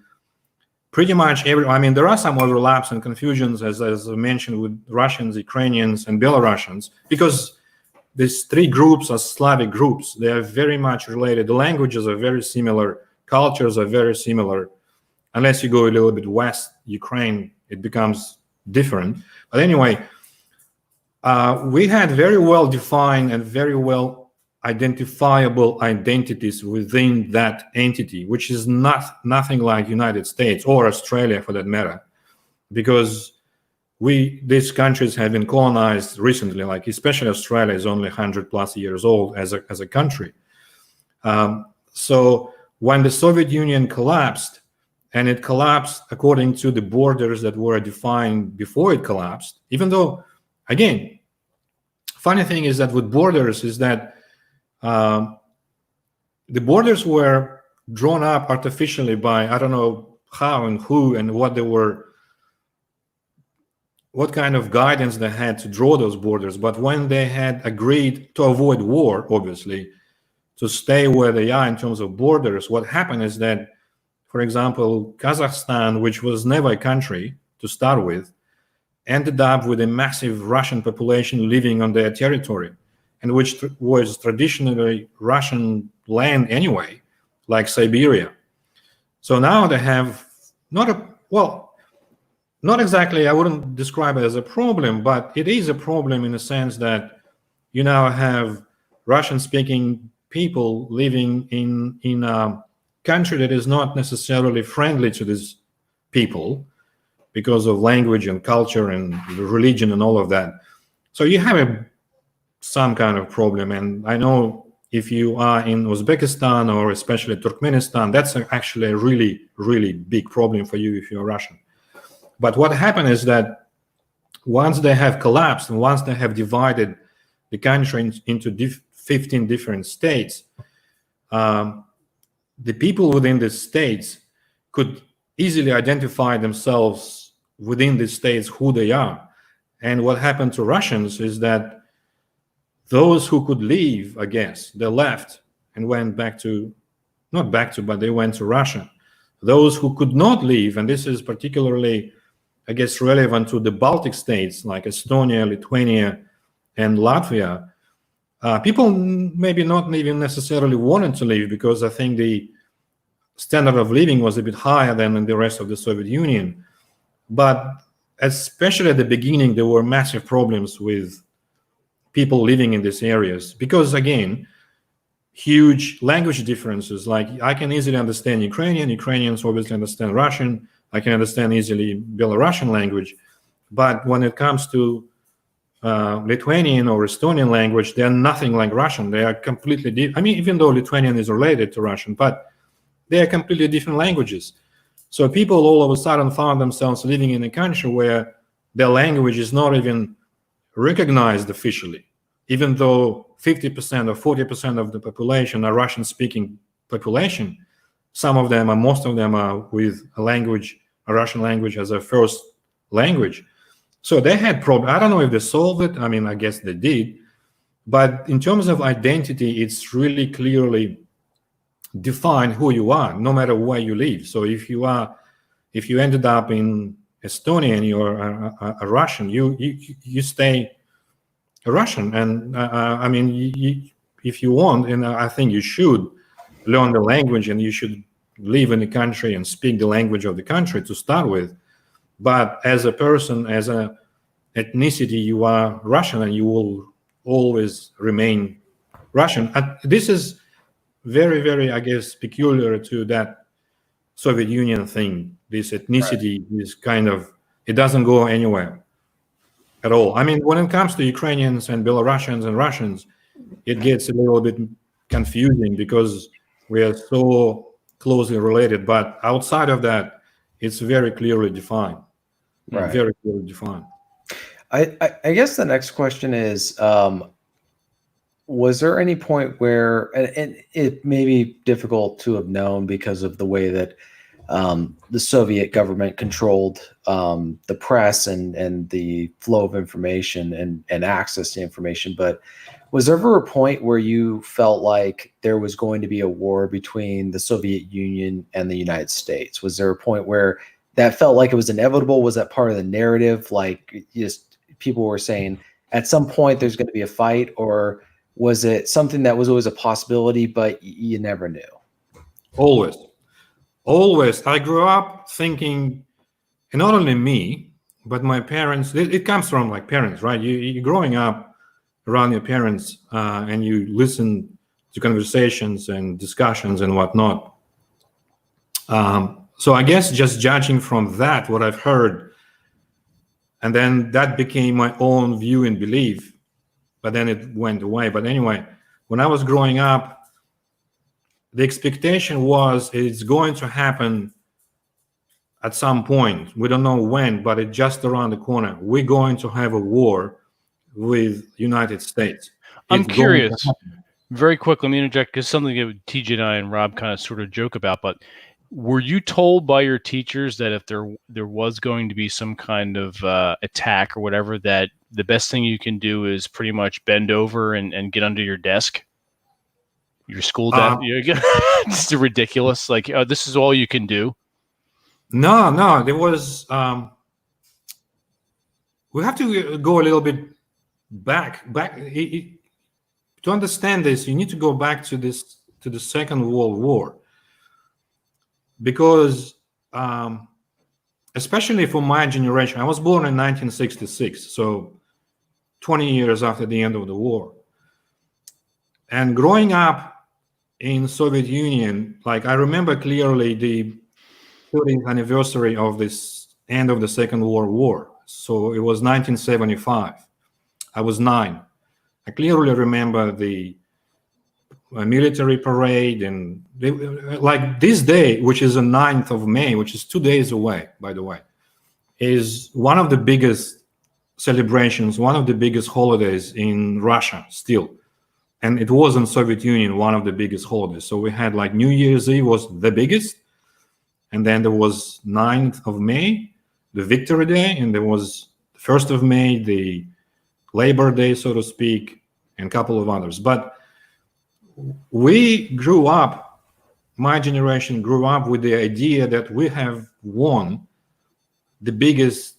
pretty much I mean, there are some overlaps and confusions, as I mentioned, with Russians, Ukrainians, and Belarusians, because these three groups are Slavic groups. They are very much related. The languages are very similar. Cultures are very similar. Unless you go a little bit west, Ukraine, it becomes different. But anyway, we had very well defined and very well identifiable identities within that entity, which is nothing like United States or Australia for that matter, because these countries have been colonized recently, like especially Australia is only 100+ years old as a country. So when the Soviet Union collapsed, and it collapsed according to the borders that were defined before it collapsed, even though, again, funny thing is that with borders is that the borders were drawn up artificially by, I don't know how and who and what kind of guidance they had to draw those borders. But when they had agreed to avoid war, obviously, to stay where they are in terms of borders, what happened is that, for example, Kazakhstan, which was never a country to start with, ended up with a massive Russian population living on their territory, and which was traditionally Russian land anyway, like Siberia. So now they have not exactly, I wouldn't describe it as a problem, but it is a problem in the sense that you now have Russian-speaking people living in a country that is not necessarily friendly to these people because of language and culture and religion and all of that. So you have some kind of problem. And I know if you are in Uzbekistan or especially Turkmenistan, that's actually a really, really big problem for you if you're Russian. But what happened is that once they have collapsed and once they have divided the country into 15 different states, the people within the states could easily identify themselves within the states who they are. And what happened to Russians is that those who could leave, I guess, they left and went back to, not back to, but they went to Russia. Those who could not leave, and this is particularly, I guess, relevant to the Baltic states like Estonia, Lithuania, and Latvia, people maybe not even necessarily wanted to leave because I think the standard of living was a bit higher than in the rest of the Soviet Union. But especially at the beginning, there were massive problems with people living in these areas because, again, huge language differences. Like I can easily understand Ukrainian, Ukrainians obviously understand Russian, I can understand easily Belarusian language. But when it comes to Lithuanian or Estonian language, they're nothing like Russian. They are completely different. I mean, even though Lithuanian is related to Russian, but they are completely different languages. So people all of a sudden found themselves living in a country where their language is not even recognized officially, even though 50% or 40% of the population are Russian-speaking population. Some of them, or most of them, are with a Russian language as a first language. So they had problems. I don't know if they solved it. I mean, I guess they did. But in terms of identity, it's really clearly defined who you are, no matter where you live. So if you ended up in Estonia and you're a Russian, you stay a Russian. And I mean, if you want, and I think you should learn the language and you should live in the country and speak the language of the country to start with. But as a person, as an ethnicity, you are Russian and you will always remain Russian. This is very, very, I guess, peculiar to that Soviet Union thing. This ethnicity is kind of, it doesn't go anywhere at all. I mean, when it comes to Ukrainians and Belarusians and Russians, it gets a little bit confusing because we are so closely related. But outside of that, it's very clearly defined. Right. Very clearly defined. I guess the next question is, was there any point where, and it may be difficult to have known because of the way that the Soviet government controlled the press and the flow of information and access to information. But was there ever a point where you felt like there was going to be a war between the Soviet Union and the United States? Was there a point where that felt like it was inevitable? Was that part of the narrative? Like, just people were saying at some point there's going to be a fight, or was it something that was always a possibility, but you never knew? Always. I grew up thinking, and not only me, but my parents, it comes from like parents, right? You're growing up around your parents and you listen to conversations and discussions and whatnot. So I guess just judging from that, what I've heard, and then that became my own view and belief, but then it went away. But anyway, when I was growing up, the expectation was it's going to happen at some point. We don't know when, but it's just around the corner. We're going to have a war with United States. I'm curious, very quick, let me interject, because something that TJ and I and Rob kind of sort of joke about, but were you told by your teachers that if there was going to be some kind of attack or whatever, that the best thing you can do is pretty much bend over and get under your desk? Your school desk? It's ridiculous. Like, this is all you can do? No, there was... we have to go a little bit back. To understand this, you need to go back to the Second World War, because especially for my generation, I was born in 1966, so 20 years after the end of the war. And growing up in Soviet Union, like I remember clearly the 30th anniversary of this end of the Second World War. So it was 1975. I was 9. I clearly remember the military parade, and like this day, which is the 9th of May, which is 2 days away, by the way, is one of the biggest celebrations, one of the biggest holidays in Russia still. And it was in Soviet Union, one of the biggest holidays. So we had like New Year's Eve was the biggest. And then there was 9th of May, the Victory Day. And there was the 1st of May, the Labor Day, so to speak, and a couple of others. But we grew up, my generation grew up with the idea that we have won the biggest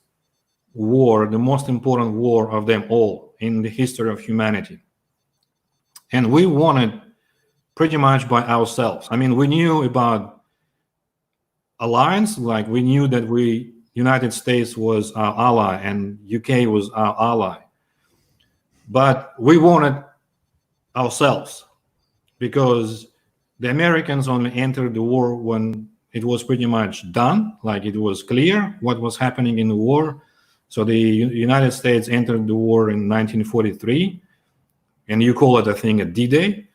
war, the most important war of them all in the history of humanity. And we won it pretty much by ourselves. I mean, we knew about alliance, like we knew that United States was our ally and UK was our ally. But we won it ourselves, because the Americans only entered the war when it was pretty much done, like it was clear what was happening in the war. So the United States entered the war in 1943, and you call it, I think, a D-Day.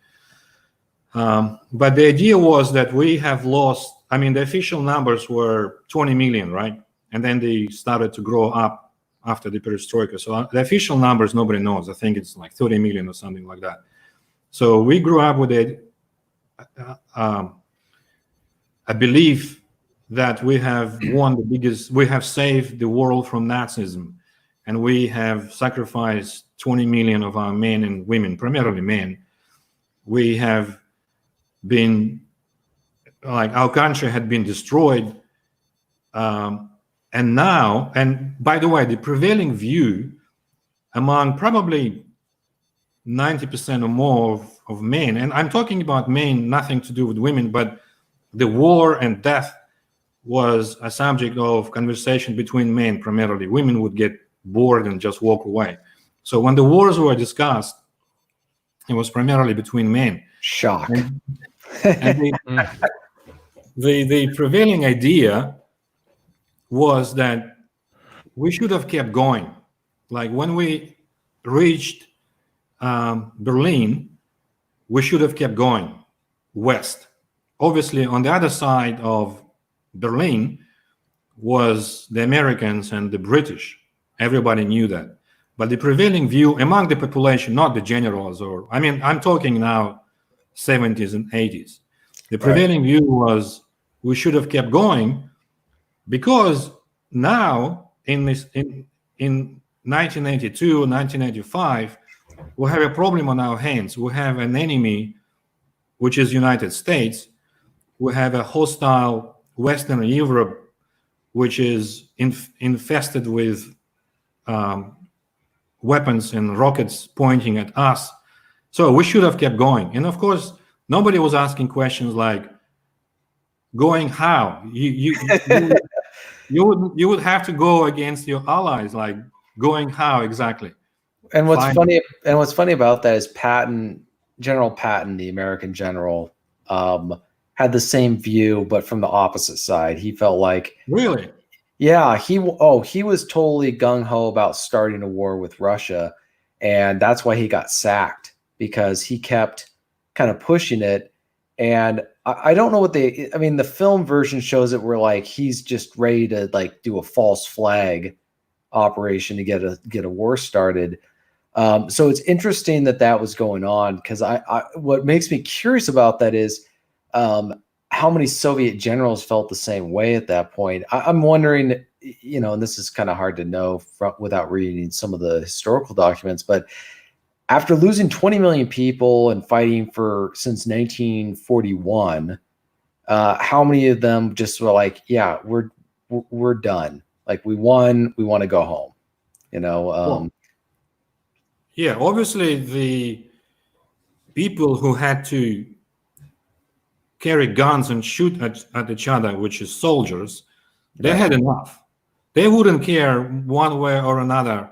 But the idea was that we have lost, I mean, the official numbers were 20 million, right? And then they started to grow up after the perestroika. So the official numbers, nobody knows. I think it's like 30 million or something like that. So we grew up with a belief that we have won the biggest, we have saved the world from Nazism, and we have sacrificed 20 million of our men and women, primarily men. We have been, like, our country had been destroyed. And now, and by the way, the prevailing view among probably 90% or more of men, and I'm talking about men, nothing to do with women, but the war and death was a subject of conversation between men primarily. Women would get bored and just walk away. So when the wars were discussed, it was primarily between men. Shock. And the prevailing idea was that we should have kept going. Like when we reached Berlin, we should have kept going west. Obviously, on the other side of Berlin was the Americans and the British. Everybody knew that. But the prevailing view among the population, not the generals, or, I mean, I'm talking now 70s and 80s. The prevailing view was we should have kept going, because now in 1982, 1985, we have a problem on our hands. We have an enemy, which is United States. We have a hostile Western Europe, which is infested with weapons and rockets pointing at us. So we should have kept going. And of course, nobody was asking questions like, going how? You would have to go against your allies, like going how exactly? And what's funny about that is General Patton, the American general, had the same view, but from the opposite side. He felt like, really, yeah, he was totally gung-ho about starting a war with Russia, and that's why he got sacked, because he kept kind of pushing it. And I don't know what the film version shows it where like he's just ready to like do a false flag operation to get a war started. So it's interesting that was going on, because what makes me curious about that is how many Soviet generals felt the same way at that point. I'm wondering, and this is kind of hard to know without reading some of the historical documents, but after losing 20 million people and fighting since 1941, how many of them just were like, yeah, we're done. Like, we won, we want to go home, Yeah, obviously the people who had to carry guns and shoot at each other, which is soldiers, they had enough. They wouldn't care one way or another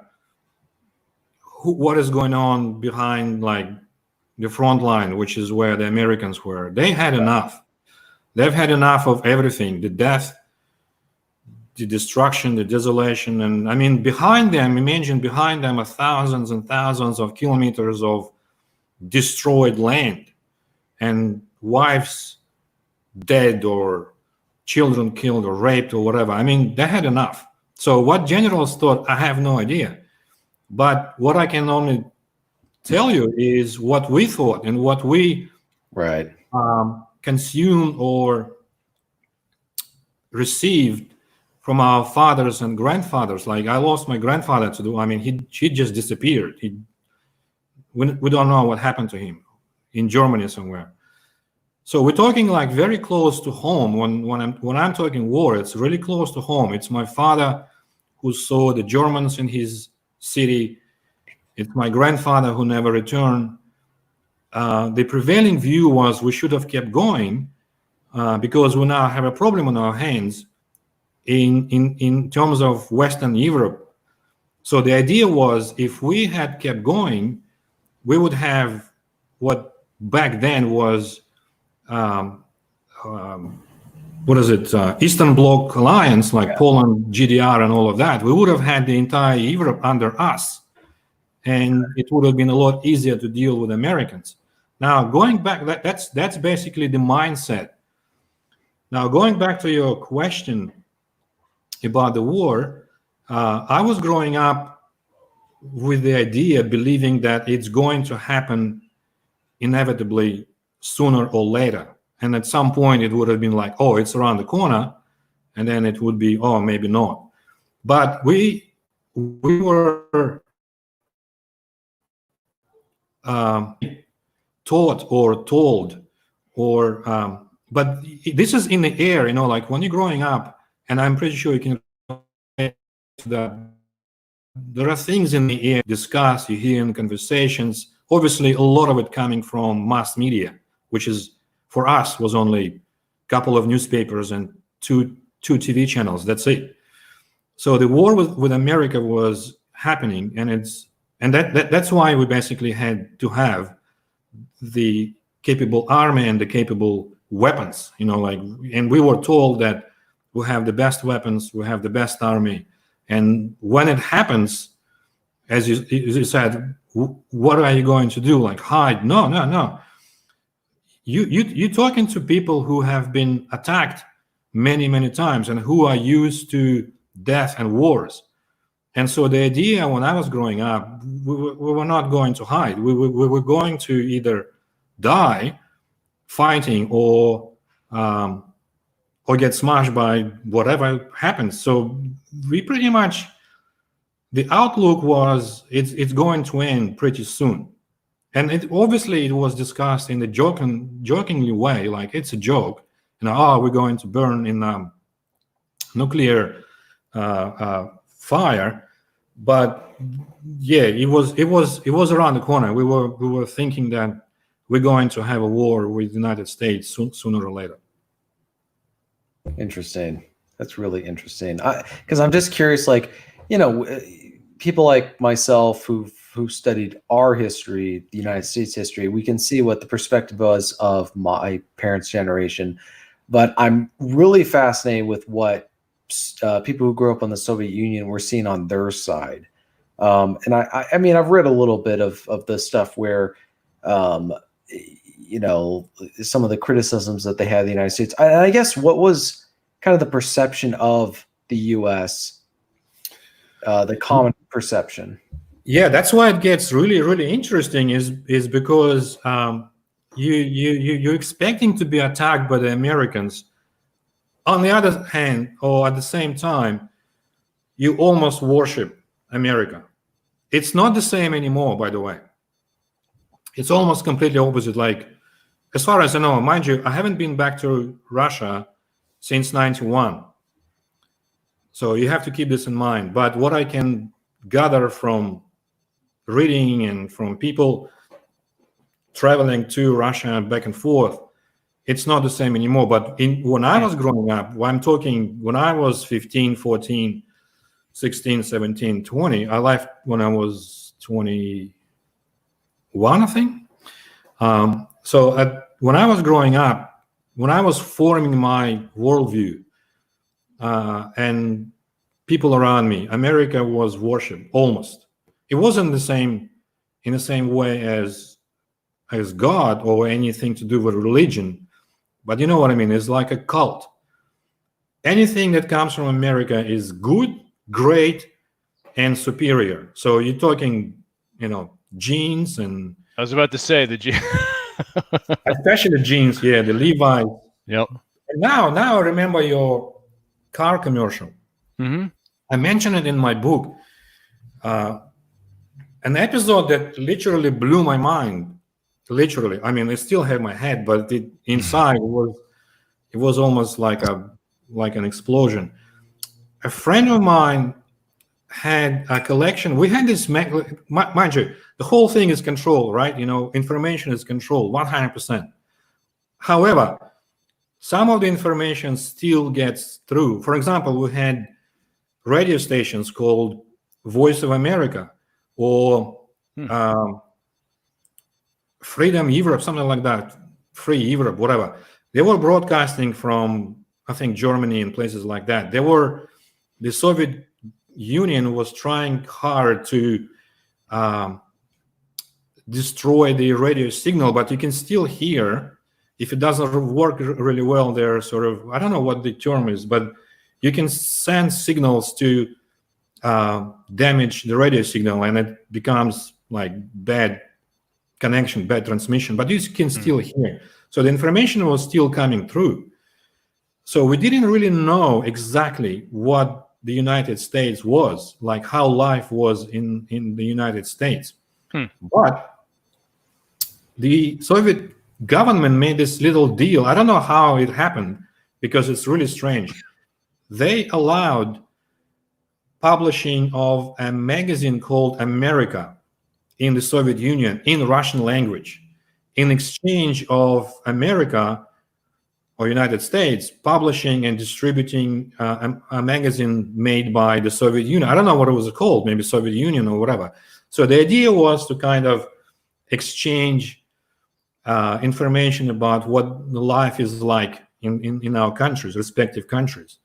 what is going on behind like the front line, which is where the Americans were. They had enough. They've had enough of everything, the death, the destruction, the desolation. And I mean, imagine behind them are thousands and thousands of kilometers of destroyed land, and wives dead, or children killed or raped or whatever. I mean, they had enough. So what generals thought, I have no idea. But what I can only tell you is what we thought and what we consumed or received from our fathers and grandfathers. Like, I lost my grandfather he just disappeared. We don't know what happened to him, in Germany somewhere. So we're talking like very close to home. When I'm talking war, it's really close to home. It's my father who saw the Germans in his city. It's my grandfather who never returned. The prevailing view was we should have kept going, because we now have a problem on our hands in terms of Western Europe. So the idea was, if we had kept going, we would have what back then was Eastern Bloc alliance, like Poland, GDR, and all of that. We would have had the entire Europe under us, and it would have been a lot easier to deal with Americans. Now, going back, that's basically the mindset. Now, going back to your question about the war, I was growing up with the idea, believing that it's going to happen inevitably sooner or later. And at some point it would have been like, oh, it's around the corner. And then it would be, oh, maybe not. But we were taught or told, or but this is in the air, like when you're growing up, and I'm pretty sure you can relate to that. There are things in the air discussed, you hear in conversations, obviously a lot of it coming from mass media, which is, for us, was only a couple of newspapers and two TV channels, that's it. So the war with America was happening, and that's why we basically had to have the capable army and the capable weapons, and we were told that we have the best weapons, we have the best army. And when it happens, as you said, what are you going to do? Like, hide? No. You're talking to people who have been attacked many times and who are used to death and wars. And so the idea when I was growing up, we were not going to hide. We were going to either die fighting or or get smashed by whatever happens. So we pretty much, the outlook was it's going to end pretty soon. And it was discussed in a jokingly way, like it's a joke. We're going to burn in nuclear fire. But yeah, it was around the corner. We were thinking that we're going to have a war with the United States sooner or later. Interesting. That's really interesting. Because I'm just curious, like, people like myself who studied our history, the United States history, we can see what the perspective was of my parents' generation. But I'm really fascinated with what people who grew up on the Soviet Union were seeing on their side. And I mean, I've read a little bit of the stuff where, some of the criticisms that they had of the United States. I guess what was kind of the perception of the U.S., the common perception? Yeah, that's why it gets really, really interesting is because you're expecting to be attacked by the Americans. On the other hand, or at the same time, you almost worship America. It's not the same anymore, by the way. It's almost completely opposite. Like, as far as I know, mind you, I haven't been back to Russia since 91. So you have to keep this in mind. But what I can gather from reading and from people traveling to Russia and back and forth, it's not the same anymore. But when I was growing up, I'm talking when I was 15, 14, 16, 17, 20, I left when I was 21, I think. When I was growing up, when I was forming my worldview and people around me, America was worshipped almost. It wasn't in the same way as God or anything to do with religion, but you know what I mean? It's like a cult. Anything that comes from America is good, great, and superior. So you're talking, jeans and. I was about to say the jeans. Especially the jeans, yeah, the Levi's. Yep. And now I remember your car commercial. Mm-hmm. I mentioned it in my book. An episode that literally blew my mind. Literally, I mean, I still have my head, but inside it was almost like an explosion. A friend of mine had a collection. We had this, mind you, the whole thing is controlled, right? Information is controlled 100%. However, some of the information still gets through. For example, we had radio stations called Voice of America or Freedom Europe, something like that, Free Europe, whatever. They were broadcasting from, I think, Germany and places like that. The Soviet Union was trying hard to destroy the radio signal, but you can still hear. If it doesn't work really well, there sort of, I don't know what the term is, but you can send signals to damage the radio signal, and it becomes like bad connection, bad transmission, but you can still hear. So the information was still coming through. So we didn't really know exactly what the United States was, like how life was in the United States. But the Soviet government made this little deal. I don't know how it happened because it's really strange. They allowed publishing of a magazine called America in the Soviet Union in Russian language in exchange of America or United States publishing and distributing a magazine made by the Soviet Union. I don't know what it was called, maybe Soviet Union or whatever. So the idea was to kind of exchange information about what life is like in our countries, respective countries.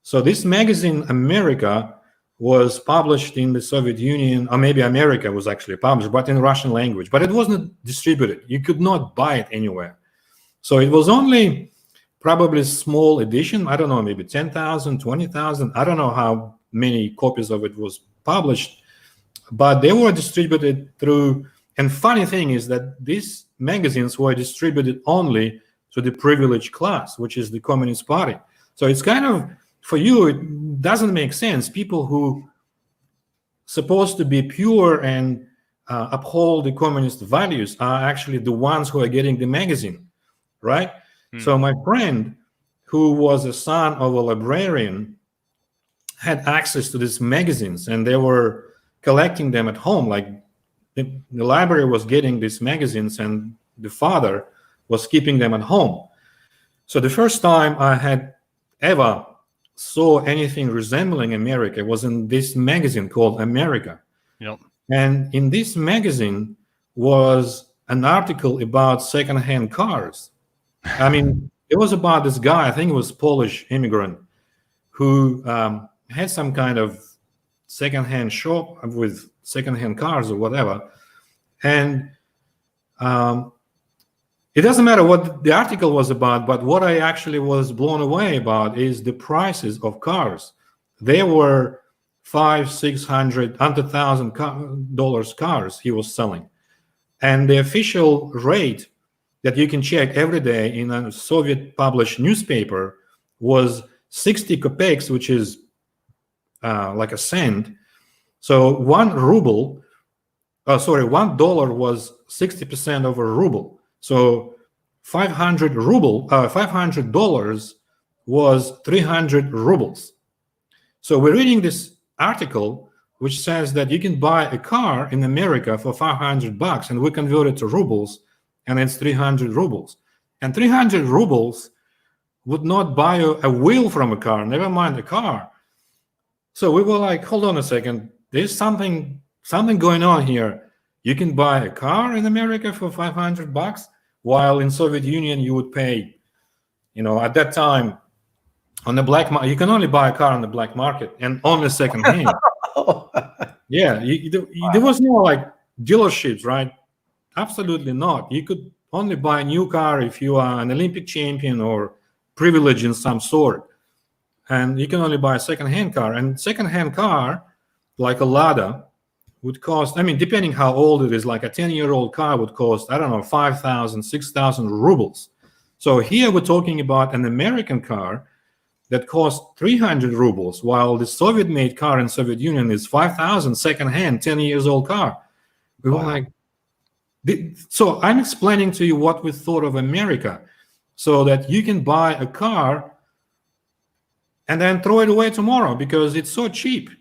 So this magazine, America, was published in the Soviet Union, or maybe America was actually published, but in Russian language. But it wasn't distributed. You could not buy it anywhere. So it was only probably a small edition. I don't know, maybe 10,000, 20,000. I don't know how many copies of it was published, but they were distributed through. And funny thing is that these magazines were distributed only to the privileged class, which is the Communist Party. So it's kind of, for you, it doesn't make sense. People who supposed to be pure and uphold the communist values are actually the ones who are getting the magazine, right? So my friend, who was a son of a librarian, had access to these magazines, and they were collecting them at home. Like the library was getting these magazines, and the father was keeping them at home. So the first time I had ever saw anything resembling America was in this magazine called America. Yep. And in this magazine was an article about secondhand cars. I mean, it was about this guy, I think it was Polish immigrant, who had some kind of secondhand shop with secondhand cars or whatever. And it doesn't matter what the article was about, but what I actually was blown away about is the prices of cars. They were $500, $600, under $1,000 cars he was selling. And the official rate that you can check every day in a Soviet published newspaper was 60 kopecks, which is like a cent. So $1 was 60% of a ruble. So $500 was 300 rubles. So we're reading this article which says that you can buy a car in America for $500, and we convert it to rubles, and it's 300 rubles. And 300 rubles would not buy you a wheel from a car, never mind a car. So we were like, hold on a second, there's something going on here. You can buy a car in America for $500, while in Soviet Union you would pay, at that time on the black market, you can only buy a car on the black market and only secondhand. Yeah, there was no like dealerships, right? Absolutely not. You could only buy a new car if you are an Olympic champion or privileged in some sort. And you can only buy a secondhand car. And secondhand car, like a Lada, would cost, depending how old it is, like a 10-year-old car would cost, 5,000, 6,000 rubles. So here we're talking about an American car that cost 300 rubles, while the Soviet-made car in Soviet Union is 5,000, second-hand, 10-year-old car. We were like, so I'm explaining to you what we thought of America, so that you can buy a car and then throw it away tomorrow because it's so cheap.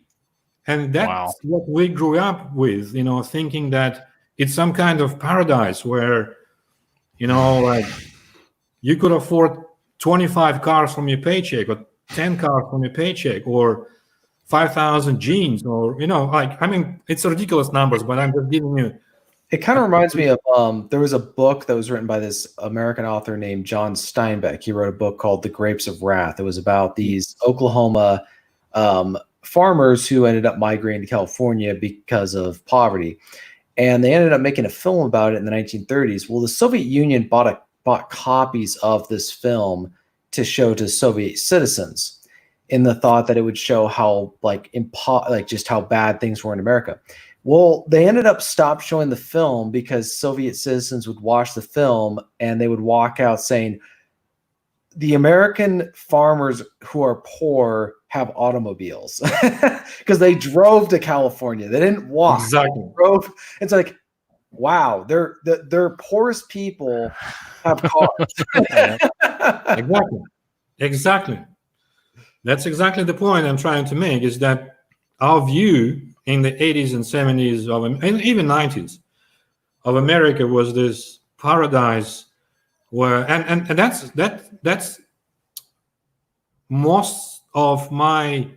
And that's what we grew up with, thinking that it's some kind of paradise where, like you could afford 25 cars from your paycheck or 10 cars from your paycheck or 5,000 jeans or, it's ridiculous numbers, but I'm just giving you. It kind of reminds me of, there was a book that was written by this American author named John Steinbeck. He wrote a book called The Grapes of Wrath. It was about these Oklahoma farmers who ended up migrating to California because of poverty. And they ended up making a film about it in the 1930s. Well, the Soviet Union bought copies of this film to show to Soviet citizens in the thought that it would show how just how bad things were in America. Well, they ended up stopped showing the film because Soviet citizens would watch the film and they would walk out saying, the American farmers who are poor have automobiles because they drove to California. They didn't walk. Exactly. They drove. It's like, wow, their poorest people have cars. Exactly. That's exactly the point I'm trying to make, is that our view in the 80s and 70s and even 90s of America was this paradise where, and that's most of my,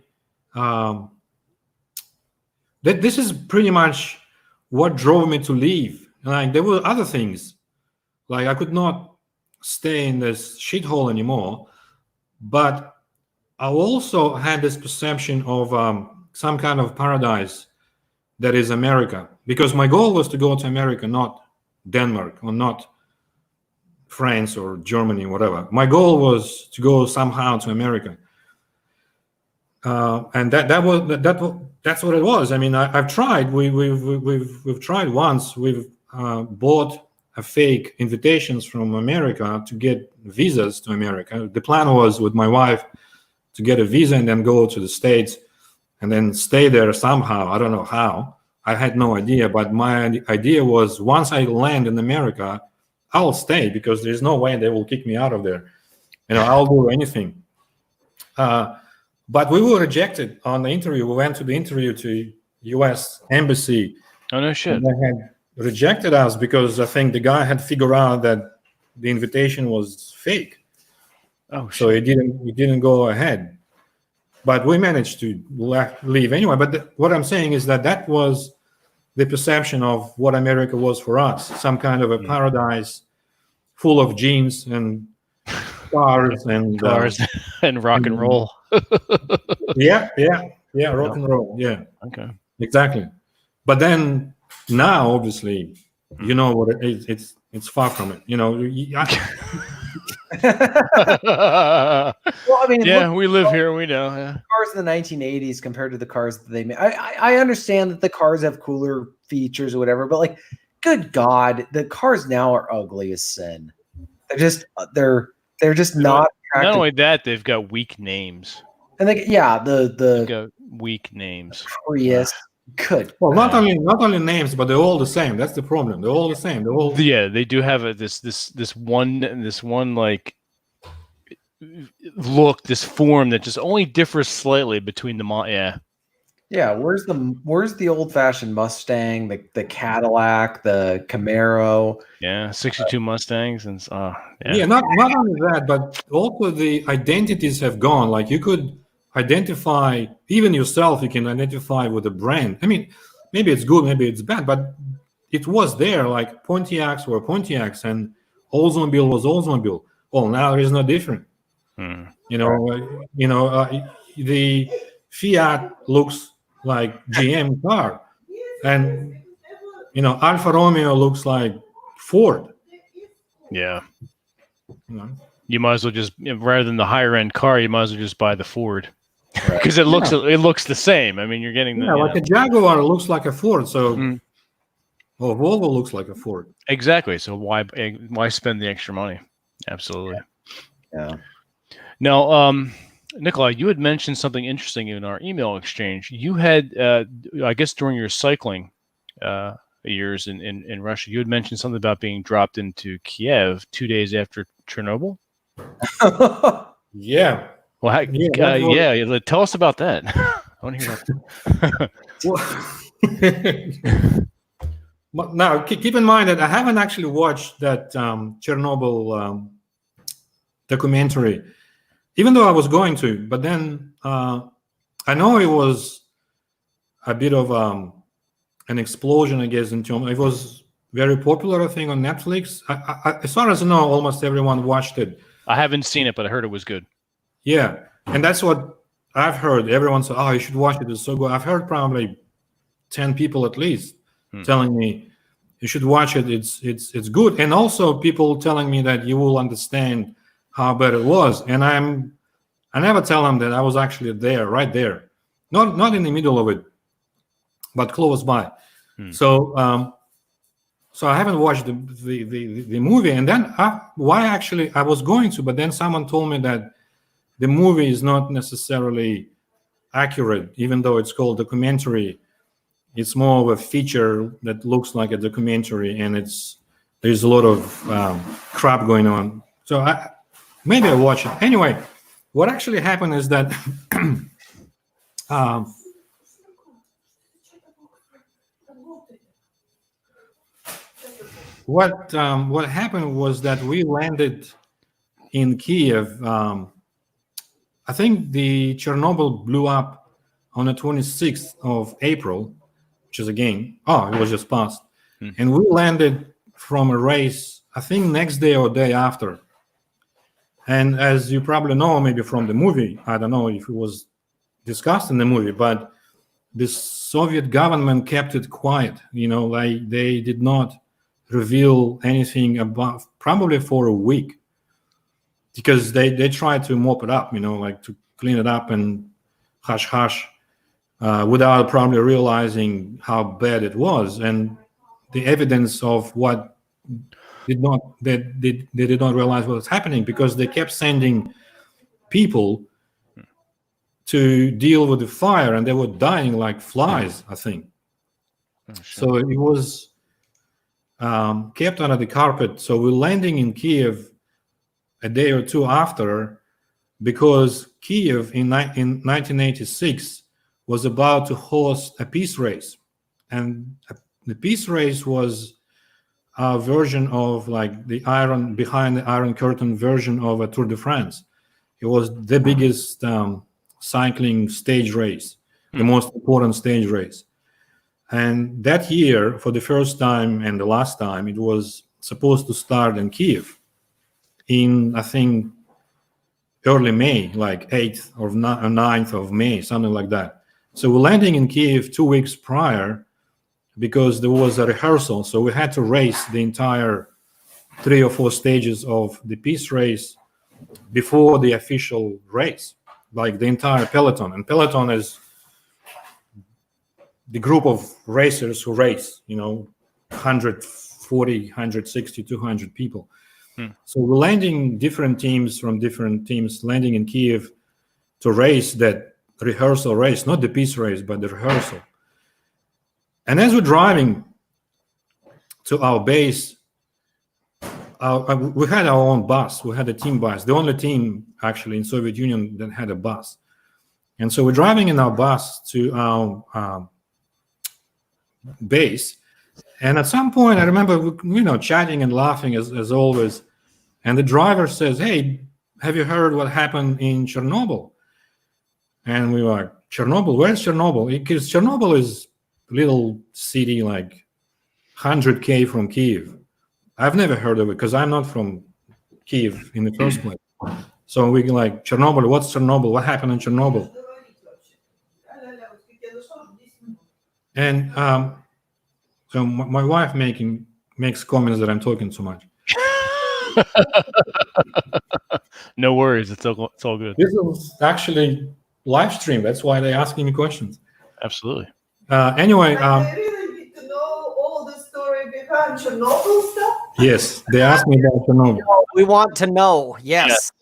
this is pretty much what drove me to leave. Like there were other things, like I could not stay in this shithole anymore, but I also had this perception of some kind of paradise that is America, because my goal was to go to America, not Denmark or not France or Germany, whatever. My goal was to go somehow to America, and that's what it was. I've tried. We've tried once. We've bought fake invitations from America to get visas to America. The plan was with my wife to get a visa and then go to the States and then stay there somehow. I don't know how. I had no idea, but my idea was once I land in America, I'll stay because there's no way they will kick me out of there. I'll do anything. But we were rejected on the interview. We went to the interview to U.S. Embassy. Oh, no shit. And they had rejected us because I think the guy had figured out that the invitation was fake. Oh, so it didn't go ahead. But we managed to leave anyway. But what I'm saying is that was the perception of what America was for us, some kind of a paradise full of jeans and cars and rock and roll. yeah, rock and roll. Yeah. Okay. Exactly. But then now, obviously, you know what it is. It's far from it. Well, I mean, yeah, we live here. We know. Yeah. Cars in the 1980s compared to the cars that they made. I understand that the cars have cooler features or whatever, but like, good God, the cars now are ugly as sin. They're just not attractive. Not only that, they've got weak names. And they've got weak names. Prius. Good. Well, not only names, but they're all the same. That's the problem. They're all the same. They do have this one like look, this form that just only differs slightly between the Yeah, where's the old fashioned Mustang, the Cadillac, the Camaro? Yeah, 62 Mustangs and not only that, but also the identities have gone. Like you could identify even yourself. You can identify with a brand. I mean, maybe it's good, maybe it's bad, but it was there. Like Pontiacs were Pontiacs, and Oldsmobile was Oldsmobile. Well, now there is no different. The Fiat looks like GM car, and Alfa Romeo looks like Ford. Yeah. You might as well just, rather than the higher end car, you might as well just buy the Ford because it looks the same. I mean, you're getting a Jaguar looks like a Ford, so well, Volvo looks like a Ford. Exactly. So why spend the extra money? Absolutely. Yeah. Now, Nikolai, you had mentioned something interesting in our email exchange. You had, I guess, during your cycling years in Russia, you had mentioned something about being dropped into Kiev 2 days after Chernobyl. Yeah. Well, tell us about that. I want to hear that. Now, keep in mind that I haven't actually watched that Chernobyl documentary, even though I was going to. But then I know it was a bit of an explosion, I guess, in terms. It was very popular, I think, on Netflix. As far as I know, almost everyone watched it. I haven't seen it, but I heard it was good. Yeah, and that's what I've heard. Everyone said, "Oh, you should watch it. It's so good." I've heard probably 10 people at least telling me you should watch it. It's good, and also people telling me that you will understand how bad it was. And I never tell them that I was actually right there, not in the middle of it, but close by. So I haven't watched the movie. And then why actually I was going to, but then someone told me that the movie is not necessarily accurate, even though it's called documentary. It's more of a feature that looks like a documentary, and there's a lot of crap going on. So maybe I watch it. Anyway, what actually happened is that what happened was that we landed in Kiev. I think the Chernobyl blew up on the 26th of April, which is it was just past. And we landed from a race, I think next day or day after. And as you probably know, maybe from the movie, I don't know if it was discussed in the movie, but the Soviet government kept it quiet. Like they did not reveal anything about, probably for a week, because they tried to mop it up, like to clean it up and hush, without probably realizing how bad it was. And the evidence of what did not realize what was happening, because they kept sending people to deal with the fire, and they were dying like flies, I think. So it was kept under the carpet. So we're landing in Kiev a day or two after, because Kiev in 1986 was about to host a peace race. And the peace race was a version of like the behind the Iron Curtain version of a Tour de France. It was the biggest cycling stage race, the most important stage race. And that year, for the first time and the last time, it was supposed to start in Kiev in, I think, early May, like 8th or 9th of May, something like that. So we're landing in Kiev 2 weeks prior, because there was a rehearsal. So we had to race the entire 3 or 4 stages of the peace race before the official race, like the entire peloton. And peloton is the group of racers who race, 140, 160, 200 people. So we're landing different teams from different teams, landing in Kiev to race that rehearsal race, not the peace race, but the rehearsal. And as we're driving to our base, we had our own bus. We had a team bus, the only team actually in Soviet Union that had a bus. And so we're driving in our bus to our base. And at some point, I remember, chatting and laughing as always. And the driver says, "Hey, have you heard what happened in Chernobyl?" And we were like, "Chernobyl? Where's Chernobyl?" Because Chernobyl is a little city like 100K from Kiev. I've never heard of it because I'm not from Kiev in the first place. So we like, Chernobyl, what's Chernobyl? What happened in Chernobyl? And so my wife makes comments that I'm talking too much. No worries, it's all good. This is actually live stream. That's why they're asking me questions. Absolutely. Anyway, I really need to know all the story behind Chernobyl stuff. Yes, they asked me about Chernobyl. We want to know. Yes.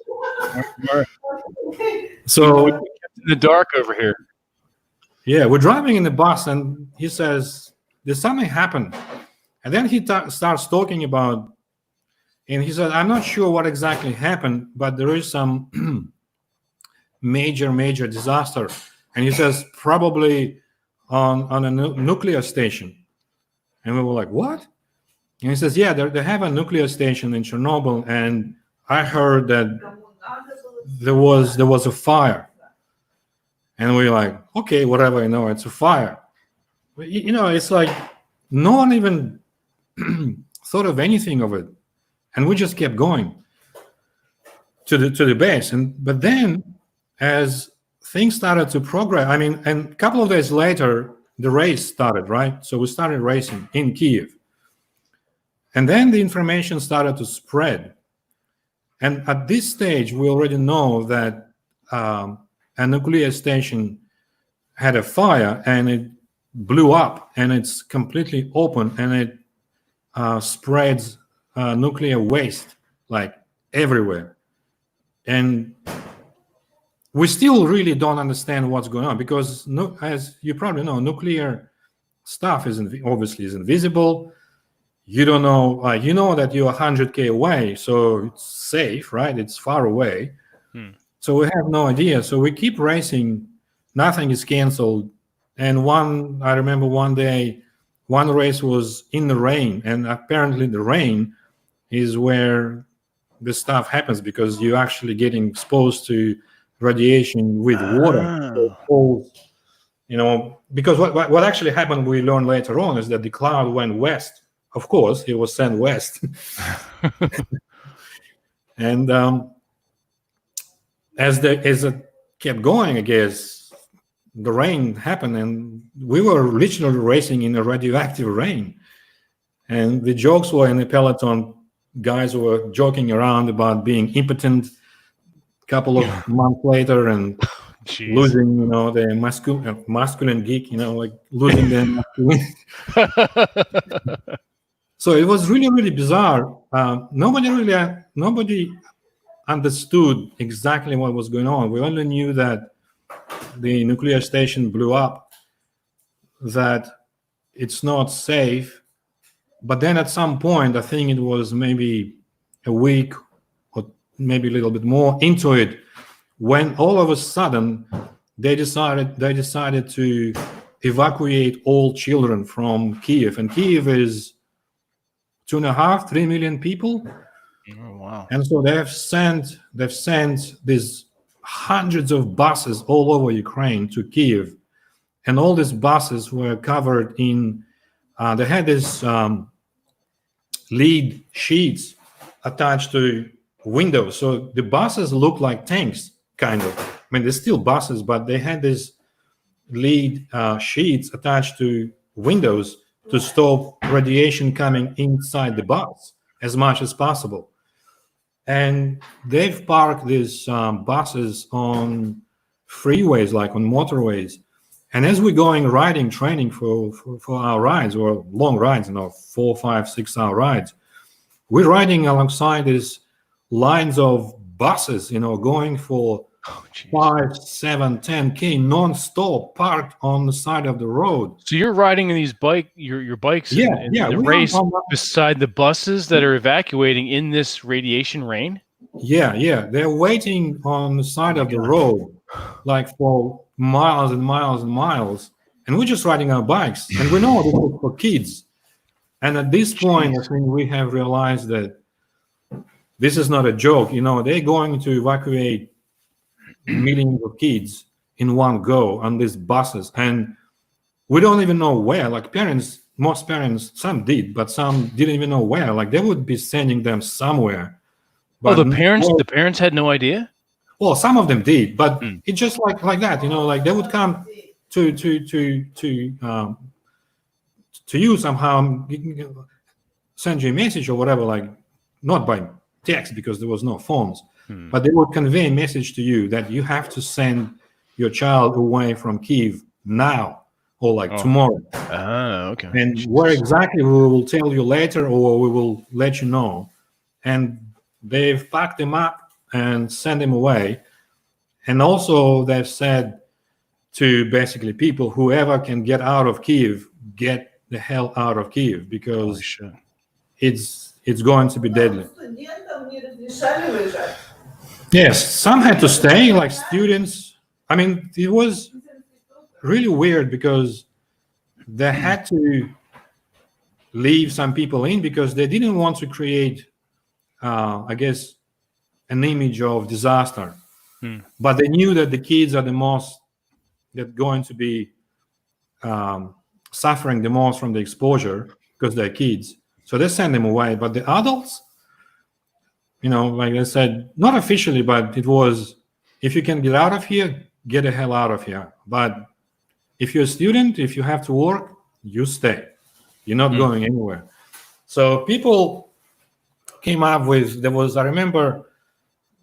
So in the dark over here. Yeah, we're driving in the bus, and he says, "Did something happen?" And then he starts talking about, and he said, "I'm not sure what exactly happened, but there is some major disaster." And he says, "Probably on a nuclear station." And we were like, "What?" And he says, "Yeah, they have a nuclear station in Chernobyl, and I heard that there was a fire." And we're like, "Okay, whatever, it's a fire." It's like no one even thought of anything of it, and we just kept going to the base. But then, as things started to progress, and a couple of days later, the race started, right? So we started racing in Kiev, and then the information started to spread. And at this stage, we already know that a nuclear station had a fire, and it blew up, and it's completely open, and it spreads nuclear waste like everywhere. And we still really don't understand what's going on, because as you probably know, nuclear stuff obviously is invisible. You don't know, you know that you're 100K away, so it's safe, right? It's far away. So we have no idea. So we keep racing. Nothing is canceled. And I remember one day, one race was in the rain, and apparently the rain is where this stuff happens, because you're actually getting exposed to radiation with water. Because what actually happened, we learned later on, is that the cloud went west. Of course, it was sent west. And as it kept going, I guess, the rain happened, and we were literally racing in a radioactive rain. And the jokes were in the peloton, guys were joking around about being impotent a couple of months later, and losing, the masculine geek, like losing their masculinity. So it was really, really bizarre. Nobody understood exactly what was going on. We only knew that the nuclear station blew up, that it's not safe. But then at some point, I think it was maybe a week or maybe a little bit more into it, when all of a sudden they decided to evacuate all children from Kiev, and Kiev is 2.5-3 million people. Oh, wow. And so they've sent these hundreds of buses all over Ukraine to Kiev, and all these buses were covered in. They had these lead sheets attached to windows, so the buses look like tanks, kind of. I mean, they're still buses, but they had these lead sheets attached to windows to stop radiation coming inside the bus as much as possible. And they've parked these buses on freeways, like on motorways. And as we're going riding, training for our rides, or long rides, 4, 5, 6 hour rides, we're riding alongside these lines of buses, going for 5, 7, 10K non-stop, parked on the side of the road. So you're riding in these your bikes in the race beside the buses that are evacuating in this radiation rain? Yeah. They're waiting on the side of the road, like for miles and miles and miles. And we're just riding our bikes. And we know this is for kids. And at this point, I think we have realized that this is not a joke. They're going to evacuate millions of kids in one go on these buses, and we don't even know where. Like most parents, some did, but some didn't even know where. Like they would be sending them somewhere. But the parents had no idea. Well, some of them did, but it's just like that. Like they would come to you somehow, send you a message or whatever, like not by text because there was no phones. But they would convey a message to you that you have to send your child away from Kyiv now, or tomorrow. Okay. And where exactly we will tell you later, or we will let you know. And they've packed them up and sent them away. And also they've said to basically people, whoever can get out of Kyiv, get the hell out of Kyiv, because it's going to be deadly. Yes, some had to stay, like students. I mean, it was really weird because they had to leave some people in because they didn't want to create, I guess, an image of disaster. But they knew that the kids are the most that going to be suffering the most from the exposure because they're kids. So they send them away. But the adults, like I said, not officially, but it was, if you can get out of here, get the hell out of here. But if you're a student, if you have to work, you stay. You're not going anywhere. So people came up with, I remember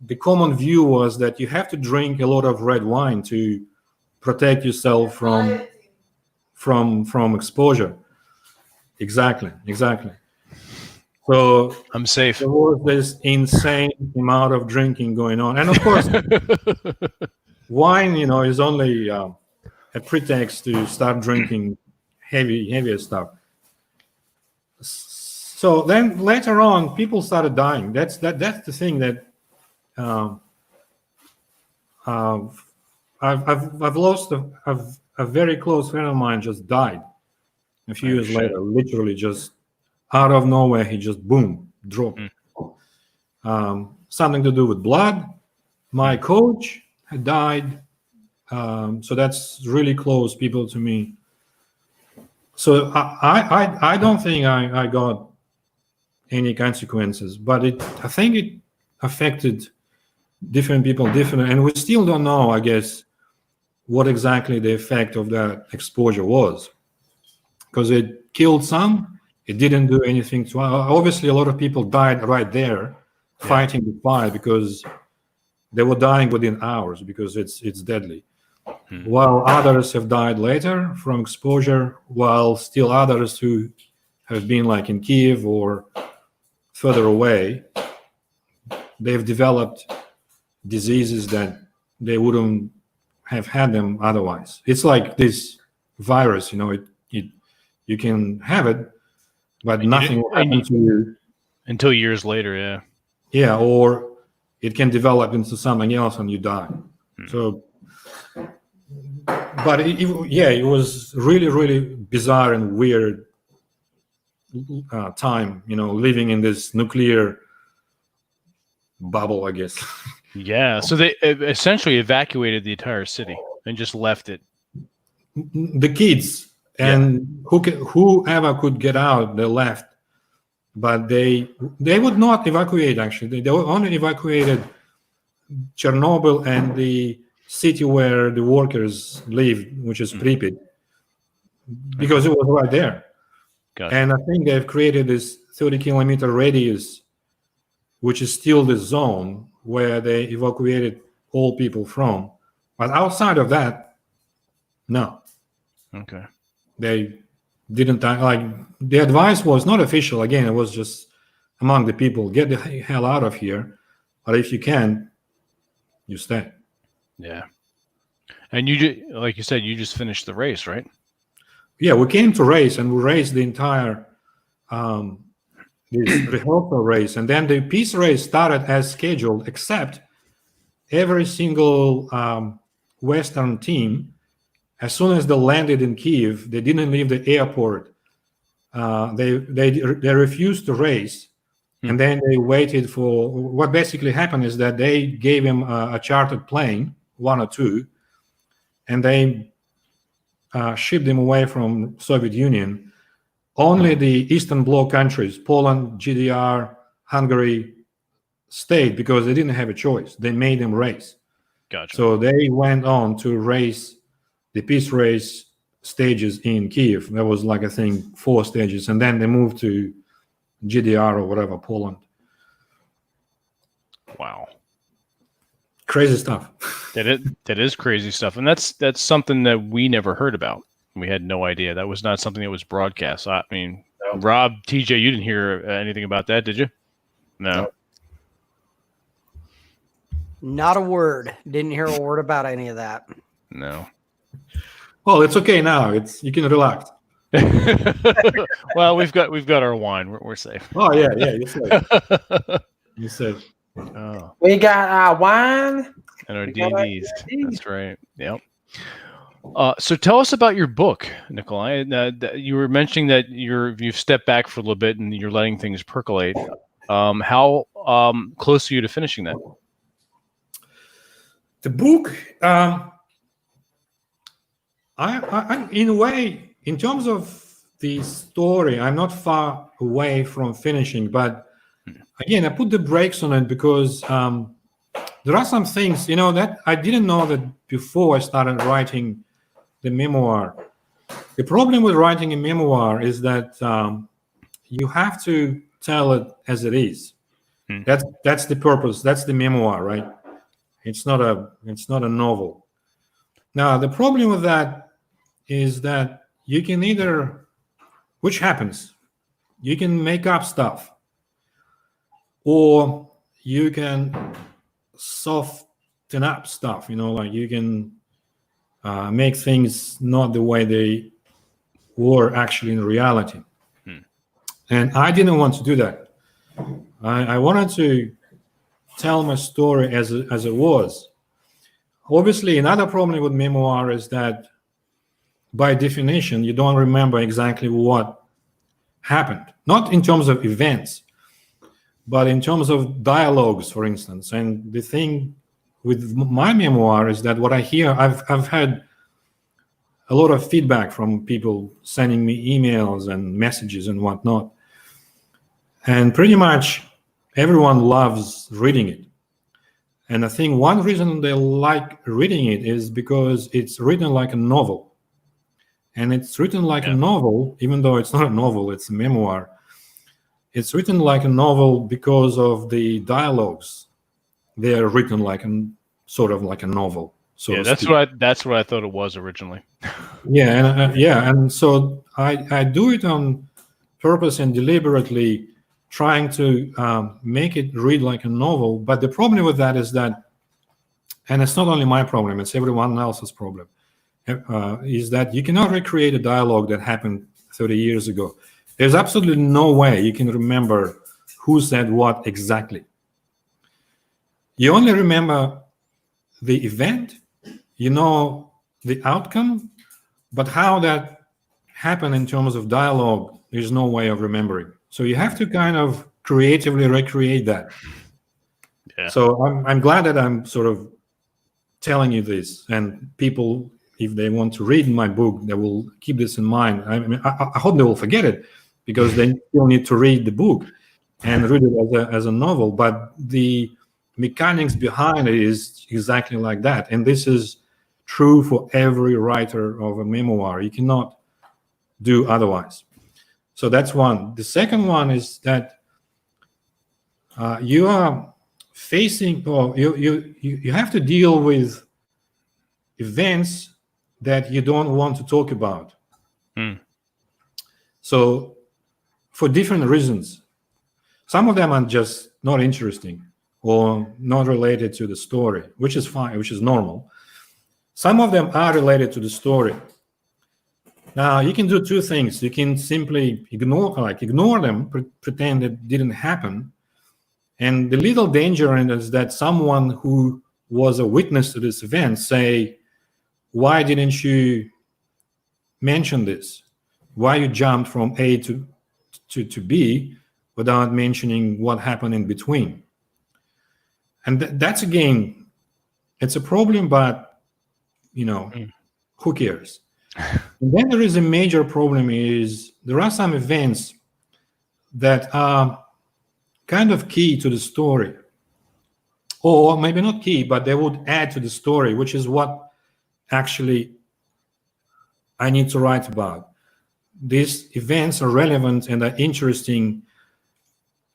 the common view was that you have to drink a lot of red wine to protect yourself from exposure. Exactly. So I'm safe. There was this insane amount of drinking going on, and of course, wine, is only a pretext to start drinking heavier stuff. So then later on, people started dying. That's the thing that I've lost a very close friend of mine just died a few years later, literally just out of nowhere. He just boom dropped. Something to do with blood. My coach had died, so that's really close people to me. So I don't think I got any consequences, but I think it affected different people differently, and we still don't know, I guess, what exactly the effect of that exposure was, because it killed some, it didn't do anything to obviously a lot of people died right there fighting the fire because they were dying within hours because it's deadly, while others have died later from exposure, while still others who have been like in Kiev or further away, they've developed diseases that they wouldn't have had them otherwise. It's like this virus, it you can have it, but nothing will happen to you until years later. Yeah. Yeah, or it can develop into something else and you die. So, but it was really, really bizarre and weird time, living in this nuclear bubble, I guess. Yeah, so they essentially evacuated the entire city and just left it. The kids and whoever could get out, they left. But they would not evacuate, actually. They only evacuated Chernobyl and the city where the workers lived, which is Pripyat, because it was right there. Gotcha. And I think they've created this 30-kilometer radius, which is still the zone where they evacuated all people from. But outside of that, no. Okay. They didn't, the advice was not official. Again, it was just among the people, get the hell out of here. But if you can, you stay. Yeah. And like you said, you just finished the race, right? Yeah, we came to race, and we raced the entire this rehearsal race, and then the peace race started as scheduled, except every single Western team, as soon as they landed in Kiev, they didn't leave the airport. They refused to race, and then they waited for. What basically happened is that they gave him a chartered plane, one or two, and they shipped him away from Soviet Union. Only the Eastern Bloc countries, Poland, GDR, Hungary, stayed because they didn't have a choice. They made them race. Gotcha. So they went on to race the peace race stages in Kiev. There was I think 4 stages, and then they moved to GDR or whatever, Poland. Wow. Crazy stuff. That is crazy stuff, and that's something that we never heard about. We had no idea. That was not something that was broadcast. I mean, no. Rob, TJ, you didn't hear anything about that, did you? No. Not a word. Didn't hear a word about any of that. No. Well, it's okay now. You can relax. Well, we've got our wine. We're safe. Oh yeah, you're safe. You're safe. Oh. We got our wine and our DVDs. That's right. Yep. So tell us about your book, Nikolai. You were mentioning that you've stepped back for a little bit and you're letting things percolate. How close are you to finishing that? The book, I in a way, in terms of the story, I'm not far away from finishing. But again, I put the brakes on it because there are some things, that I didn't know that before I started writing the memoir. The problem with writing a memoir is that you have to tell it as it is. That's the purpose. That's the memoir, right? It's not a novel. Now the problem with that is that you can either, which happens, you can make up stuff, or you can soften up stuff. You can make things not the way they were actually in reality. And I didn't want to do that. I wanted to tell my story as it was. Obviously, another problem with memoir is that by definition, you don't remember exactly what happened. Not in terms of events, but in terms of dialogues, for instance. And the thing with my memoir is that what I hear, I've had a lot of feedback from people sending me emails and messages and whatnot. And pretty much everyone loves reading it. And I think one reason they like reading it is because it's written like a novel. And it's written like a novel, even though it's not a novel, it's a memoir. It's written like a novel because of the dialogues. They are written like sort of like a novel. So that's what I thought it was originally. And so I do it on purpose and deliberately trying to make it read like a novel. But the problem with that is that, and it's not only my problem, it's everyone else's problem, is that you cannot recreate a dialogue that happened 30 years ago. There's absolutely no way you can remember who said what exactly. You only remember the event, you know the outcome, but how that happened in terms of dialogue, there's no way of remembering. So you have to kind of creatively recreate that. Yeah. So I'm glad that I'm sort of telling you this, and people, if they want to read my book, they will keep this in mind. I mean, I hope they will forget it, because they still need to read the book and read it as a novel. But the mechanics behind it is exactly like that, and this is true for every writer of a memoir. You cannot do otherwise. So that's one. The second one is that you are facing, or you have to deal with events that you don't want to talk about. So for different reasons, some of them are just not interesting or not related to the story, which is fine, which is normal. Some of them are related to the story. Now you can do two things. You can simply ignore them, pretend it didn't happen. And the little danger in it is that someone who was a witness to this event say, why didn't you mention this? Why you jumped from A to B without mentioning what happened in between? And that's, again, it's a problem, but, who cares? And then there is a major problem is there are some events that are kind of key to the story, or maybe not key, but they would add to the story, which is what actually I need to write about. These events are relevant and are interesting,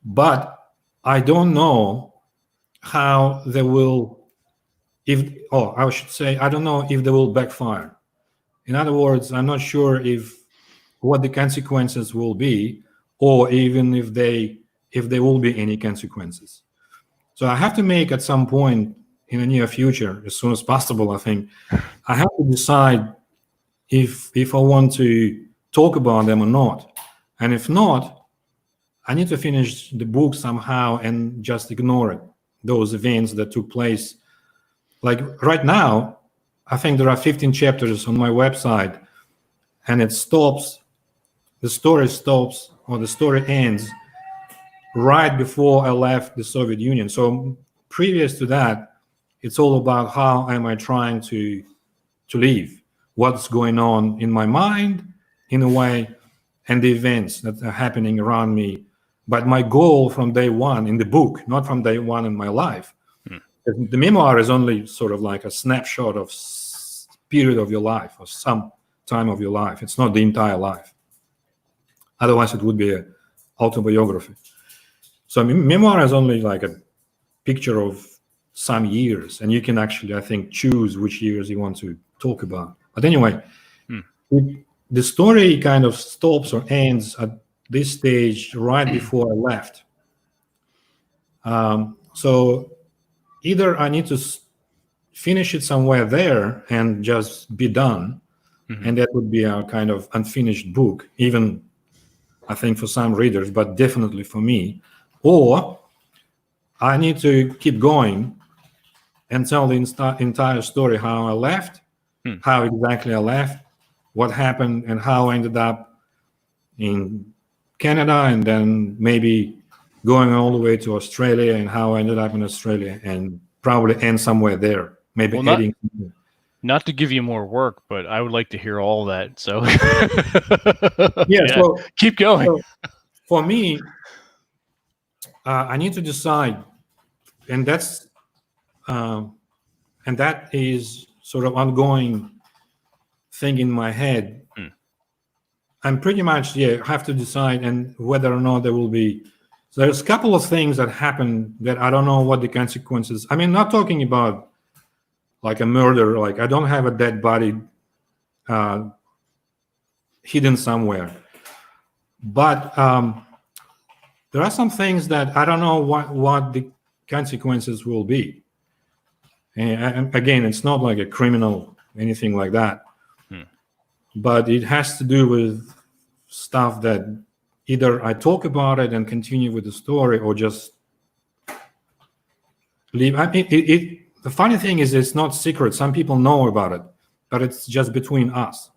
but I don't know how they will, I should say, I don't know if they will backfire. In other words, I'm not sure what the consequences will be, or even if there will be any consequences. So I have to make, at some point in the near future, as soon as possible, I think, I have to decide if I want to talk about them or not. And if not, I need to finish the book somehow and just ignore it, those events that took place. Like right now, I think there are 15 chapters on my website, and it stops, the story stops, or the story ends right before I left the Soviet Union. So previous to that, it's all about how am I trying to leave, what's going on in my mind, in a way, and the events that are happening around me. But my goal from day one in the book, not from day one in my life, the memoir is only sort of like a snapshot of period of your life or some time of your life. It's not the entire life. Otherwise, it would be an autobiography. So memoir is only like a picture of some years, and you can actually, I think, choose which years you want to talk about. But anyway, the story kind of stops or ends at this stage right before I left. So either I need to finish it somewhere there and just be done, and that would be a kind of unfinished book, even I think for some readers, but definitely for me. Or I need to keep going and tell the entire story, how I left, how exactly I left, what happened, and how I ended up in Canada, and then maybe going all the way to Australia, and how I ended up in Australia, and probably end somewhere there. Maybe heading. Not to give you more work, but I would like to hear all that. So So keep going. So for me, I need to decide, and that is sort of ongoing thing in my head. I'm pretty much have to decide, and whether or not there will be. So there's a couple of things that happen that I don't know what the consequences. I mean, not talking about like a murder, like I don't have a dead body hidden somewhere. But there are some things that I don't know what the consequences will be. And again, it's not like a criminal, anything like that. But it has to do with stuff that either I talk about it and continue with the story, or just leave. I mean, the funny thing is, it's not secret. Some people know about it, but it's just between us.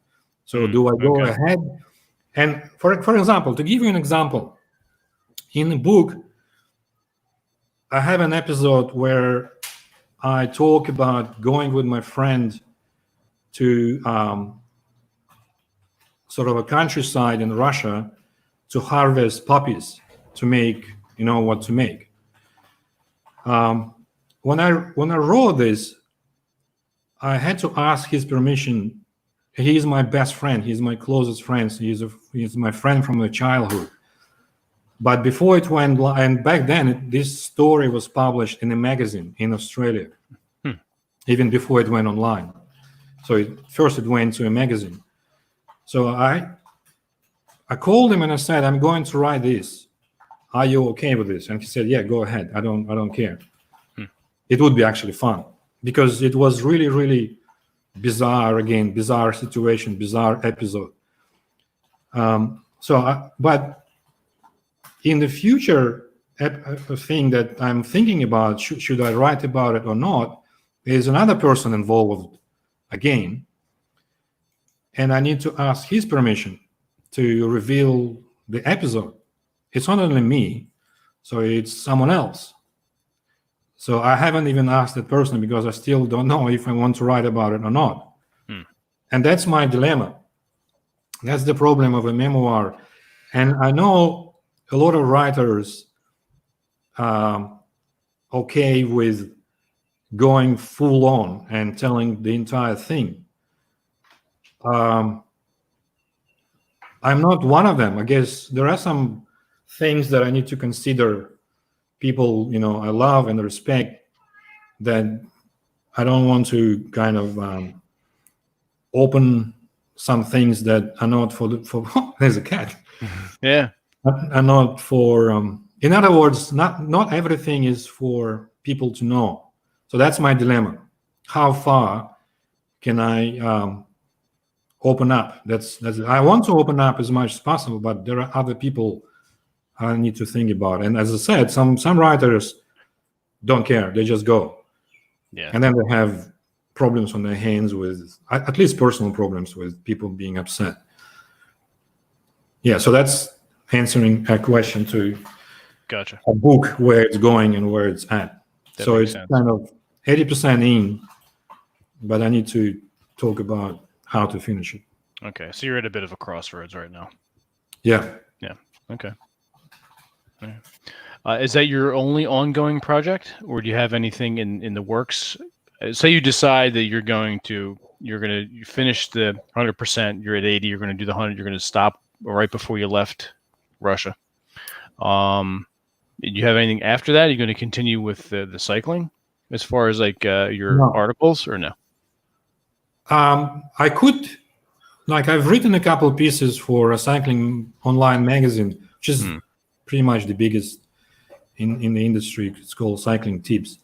So do I go ahead? And for example, to give you an example, in the book, I have an episode where I talk about going with my friend to sort of a countryside in Russia to harvest poppies to make, what to make. When I wrote this, I had to ask his permission. He is my best friend. He's my closest friend. He's my friend from the childhood. But before it went, and back then, this story was published in a magazine in Australia, even before it went online. So first it went to a magazine. So I called him and I said, I'm going to write this. Are you okay with this? And he said, yeah, go ahead. I don't care. It would be actually fun, because it was really, really bizarre situation, bizarre episode. But in the future, a thing that I'm thinking about, should I write about it or not, there's another person involved again. And I need to ask his permission to reveal the episode. It's not only me, so it's someone else. So I haven't even asked that person, because I still don't know if I want to write about it or not. And that's my dilemma. That's the problem of a memoir. And I know a lot of writers okay with going full on and telling the entire thing. I'm not one of them. I guess there are some things that I need to consider. People, I love and respect, that I don't want to kind of open some things that are not for there's a cat. Yeah. Are not for. In other words, not everything is for people to know. So that's my dilemma. How far can I open up? That's I want to open up as much as possible, but there are other people I need to think about. And as I said, some writers don't care; they just go. Yeah. And then they have problems on their hands with, at least personal problems with people being upset. Yeah. So that's answering a question to Gotcha. a book, where it's going and where it's at. That So makes it's sense. kind of 80% in, but I need to talk about how to finish it. Okay. So you're at a bit of a crossroads right now. Yeah. Yeah. Okay. All right. Is that your only ongoing project, or do you have anything in the works? Say you decide that you're going to finish the 100%. You're at 80. You're going to do the 100. You're going to stop right before you left Russia. Do you have anything after that? Are you going to continue with the cycling, as far as like your No. articles, or no? I could, I've written a couple of pieces for a cycling online magazine, which is pretty much the biggest in the industry. It's called Cycling Tips.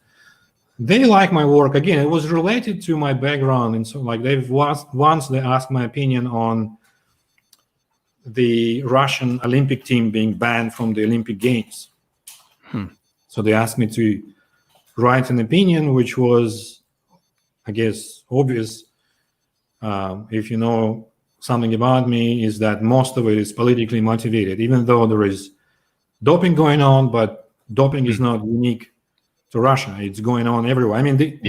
They like my work. Again, it was related to my background, and so once they asked my opinion on the Russian Olympic team being banned from the Olympic Games. So they asked me to write an opinion, which was, I guess, obvious. If you know something about me, is that most of it is politically motivated, even though there is doping going on, but doping is not unique to Russia. It's going on everywhere. I mean, the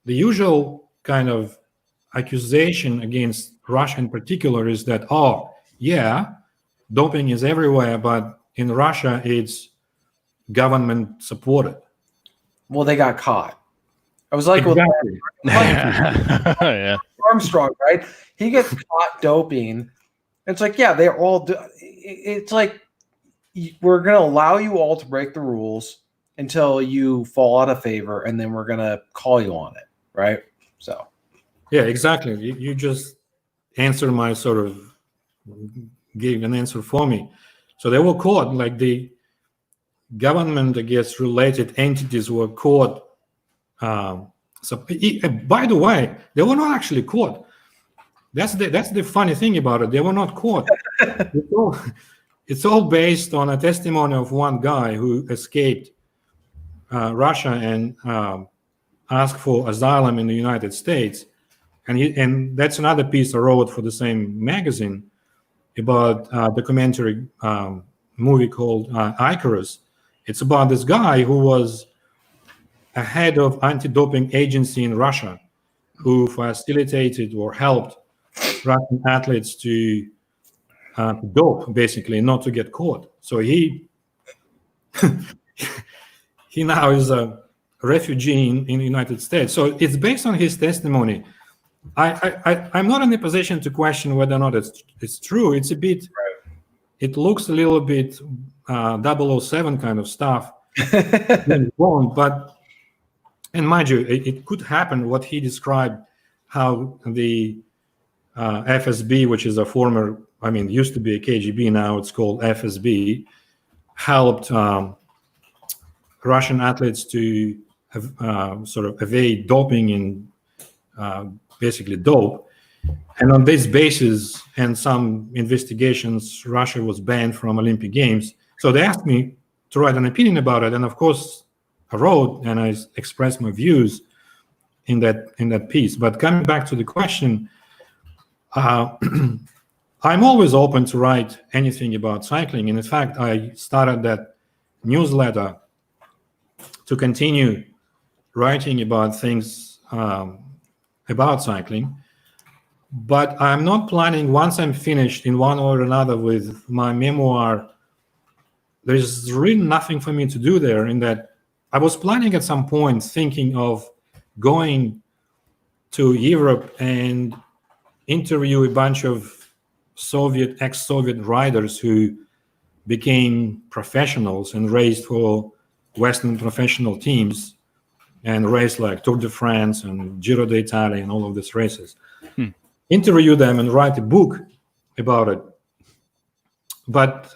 usual kind of accusation against Russia in particular is that, doping is everywhere, but in Russia it's government supported. Well, they got caught. I was like, Exactly. Yeah. Armstrong, right? He gets caught doping. It's like, yeah, they're all. It's like, we're going to allow you all to break the rules until you fall out of favor, and then we're going to call you on it, right? So. Yeah, exactly. You just answer my sort of gave an answer for me. So they were caught, like the government, I guess, related entities were caught. By the way, they were not actually caught. That's the funny thing about it. They were not caught. It's all based on a testimony of one guy who escaped Russia and asked for asylum in the United States. And that's another piece I wrote for the same magazine about a documentary movie called Icarus. It's about this guy who was a head of anti-doping agency in Russia who facilitated or helped Russian athletes to dope, basically, not to get caught. So he he now is a refugee in the United States. So it's based on his testimony. I'm not in a position to question whether or not it's true. It's a bit, it looks a little bit 007 kind of stuff. But, and mind you, it could happen what he described, how the FSB, which is a former, used to be a KGB, now it's called FSB, helped Russian athletes to sort of evade doping and basically dope. And on this basis and some investigations, Russia was banned from Olympic Games. So they asked me to write an opinion about it. And of course, I wrote and I expressed my views in that piece. But coming back to the question, I'm always open to write anything about cycling. And in fact, I started that newsletter to continue writing about things about cycling. But I'm not planning, once I'm finished in one or another with my memoir, there's really nothing for me to do there, in that I was planning at some point thinking of going to Europe and interview a bunch of ex-Soviet riders who became professionals and raced for Western professional teams and raced like Tour de France and Giro d'Italia and all of these races. Interview them and write a book about it. But,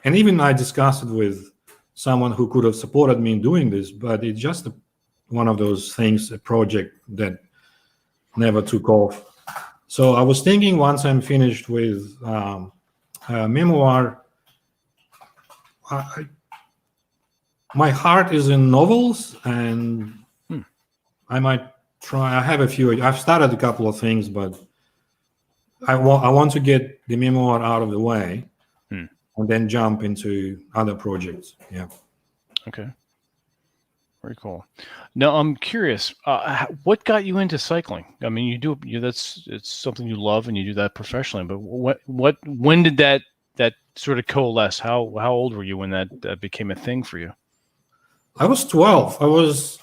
and even I discussed it with someone who could have supported me in doing this, but it's just one of those things, a project that never took off. So I was thinking, once I'm finished with a memoir, my heart is in novels, and I might try. I have a few. I've started a couple of things, but I want to get the memoir out of the way and then jump into other projects. Yeah. Okay. Very cool. Now I'm curious, what got you into cycling? I mean, it's something you love and you do that professionally, but when did that sort of coalesce? How old were you when that became a thing for you? I was 12. I was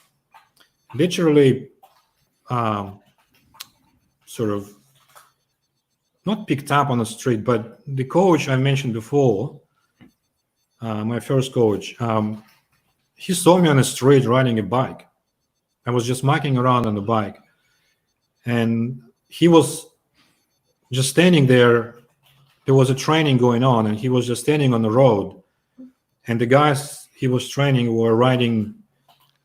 literally sort of not picked up on the street, but the coach I mentioned before, my first coach, he saw me on the street riding a bike. I was just mucking around on the bike, and he was just standing there. There was a training going on, and he was just standing on the road, and the guys he was training were riding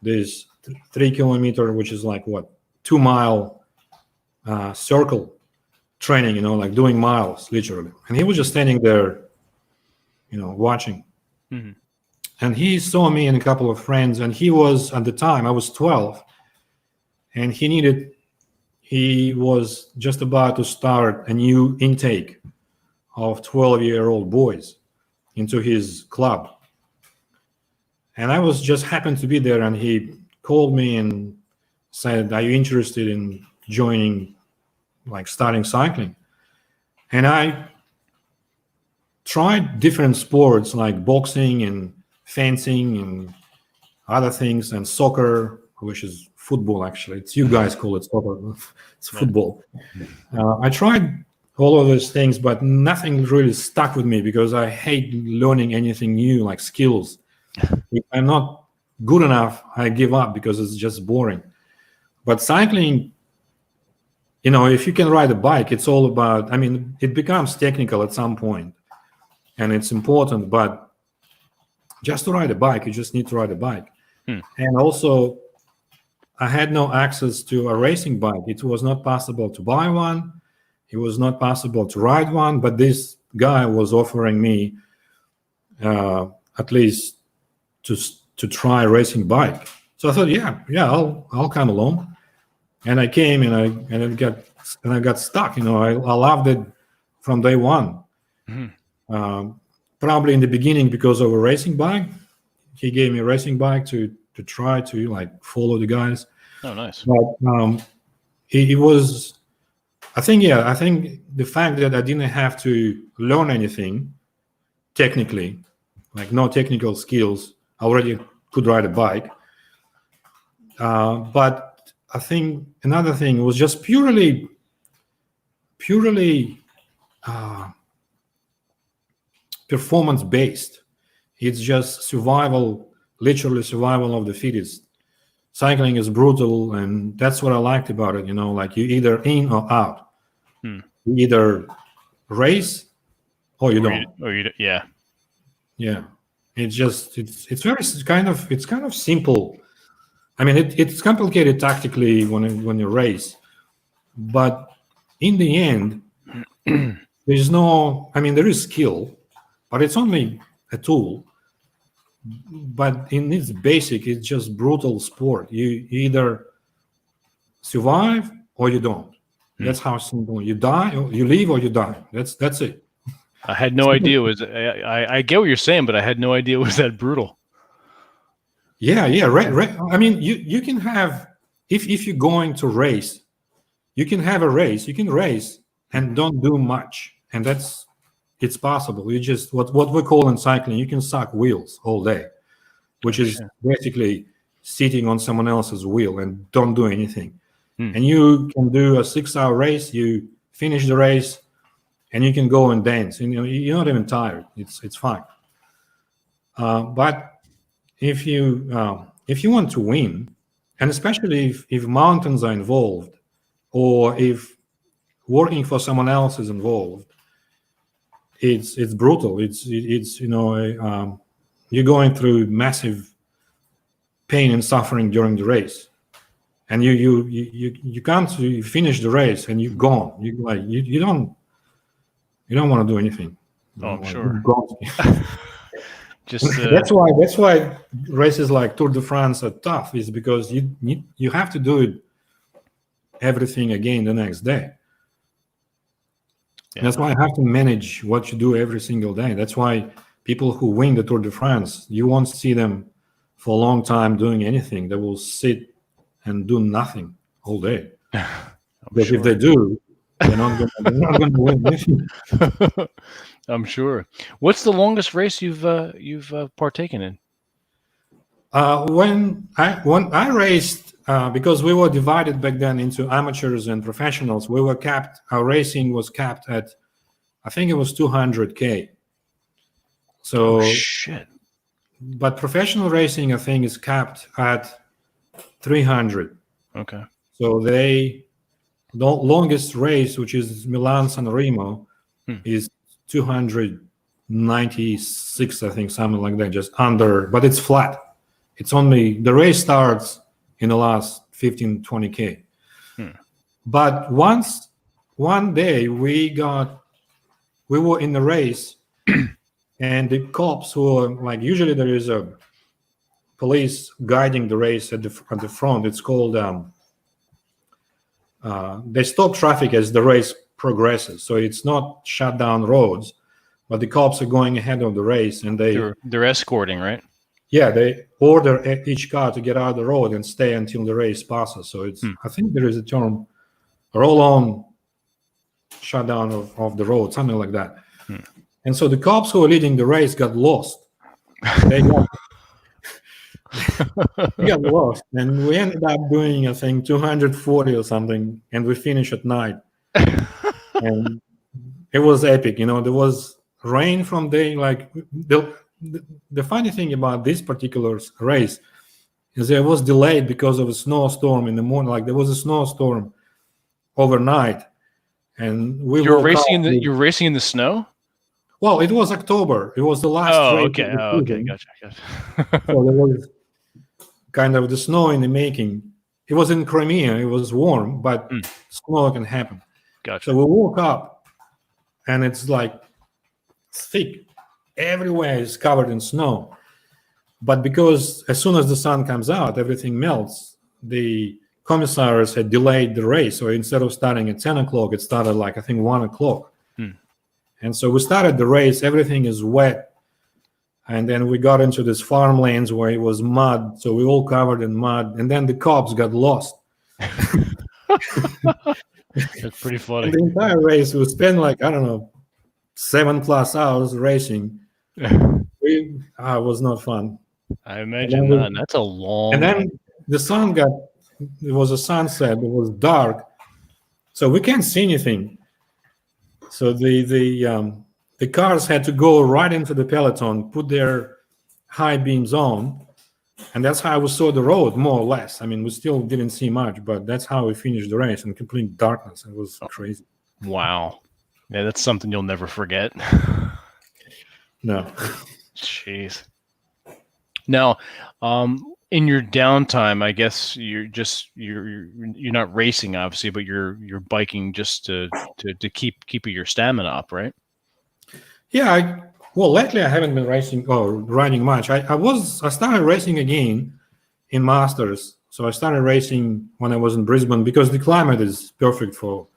this 3 kilometer, which is like 2 mile circle training, like doing miles literally. And he was just standing there, watching. Mm-hmm. And he saw me and a couple of friends, and he was, at the time, I was 12, and he was just about to start a new intake of 12-year-old boys into his club. And I was just happened to be there, and he called me and said, "Are you interested in joining, starting cycling?" And I tried different sports like boxing and fencing and other things, and soccer, which is football, actually. It's, you guys call it soccer. It's football. I tried all of those things, but nothing really stuck with me because I hate learning anything new, like skills. If I'm not good enough, I give up because it's just boring. But cycling if you can ride a bike, it's all about, it becomes technical at some point and it's important, but just to ride a bike, you just need to ride a bike. And also, I had no access to a racing bike. It was not possible to buy one. It was not possible to ride one, but this guy was offering me at least to try a racing bike. So I thought, I'll come along. And I came and I got stuck. I loved it from day one. Probably in the beginning because of a racing bike. He gave me a racing bike to try to follow the guys. Oh, nice. But it was, I think the fact that I didn't have to learn anything technically, no technical skills, I already could ride a bike. But I think another thing was just purely performance based. It's just survival, literally survival of the fittest. Cycling is brutal, and that's what I liked about it. You either in or out. You either race or you don't. Yeah. It's just it's kind of simple. It's complicated tactically when you race, but in the end, there's no. There is skill, but it's only a tool. But in its basic, it's just brutal sport. You either survive or you don't. That's how simple. You die, or you live, or you die. That's it. I had no idea it was. I get what you're saying, but I had no idea it was that brutal. Yeah. You can have if you're going to race, you can have a race. You can race and don't do much, and it's possible. You just what we call in cycling, you can suck wheels all day, which is basically sitting on someone else's wheel and don't do anything. And you can do a 6-hour race. You finish the race, and you can go and dance. And you're not even tired. It's fine. But if you want to win, and especially if mountains are involved, or if working for someone else is involved, it's brutal. It's you're going through massive pain and suffering during the race, and you can't finish the race and you're gone. You don't want to do anything. Oh, I'm sure. Just that's why races like Tour de France are tough, is because you have to do everything again the next day. Yeah. That's why I have to manage what you do every single day. That's why people who win the Tour de France, you won't see them for a long time doing anything. They will sit and do nothing all day. Because if they do, they're not going to win anything. I'm sure. What's the longest race you've partaken in? When I raced, because we were divided back then into amateurs and professionals, we were capped. Our racing was capped at, I think it was 200K. So, shit. But professional racing, I think, is capped at 300. Okay. So the longest race, which is Milan-San Remo, is 296, I think, something like that, just under, but it's flat. It's only, the race starts in the last 15, 20K. But one day we were in the race and the cops who were usually there is a police guiding the race at the front. It's called, they stop traffic as the race progresses. So it's not shut down roads, but the cops are going ahead of the race and they're escorting, right? Yeah, they order each car to get out of the road and stay until the race passes. So it's, I think there is a term, roll-on shutdown of the road, something like that. And so the cops who were leading the race got lost. They got lost, and we ended up doing, I think, 240 or something, and we finished at night. And it was epic. There was rain from day, the funny thing about this particular race is it was delayed because of a snowstorm in the morning. There was a snowstorm overnight, and we You're woke racing up. you're racing in the snow? Well, it was October. It was the last Oh, race okay. of the Oh, okay. season. Gotcha. So there was kind of the snow in the making. It was in Crimea. It was warm, but snow can happen. Gotcha. So we woke up, and it's like thick. Everywhere is covered in snow. But because as soon as the sun comes out, everything melts, the commissars had delayed the race. So instead of starting at 10 o'clock, it started like, I think, 1 o'clock. And so we started the race. Everything is wet. And then we got into this farmlands where it was mud. So we all covered in mud. And then the cops got lost. That's pretty funny. And the entire race, we spent like, I don't know, 7+ hours racing. It was not fun. I imagine not. That's a long. And then the sun it was a sunset. It was dark. So we can't see anything. So the cars had to go right into the peloton, put their high beams on, and that's how we saw the road, more or less. I mean, we still didn't see much, but that's how we finished the race in complete darkness. It was crazy. Wow. Yeah, that's something you'll never forget. No. Jeez. Now, in your downtime, I guess you're not racing, obviously, but you're biking just to keep your stamina up, right? Yeah. Well, lately I haven't been racing or riding much. I started racing again in Masters. So I started racing when I was in Brisbane because the climate is perfect for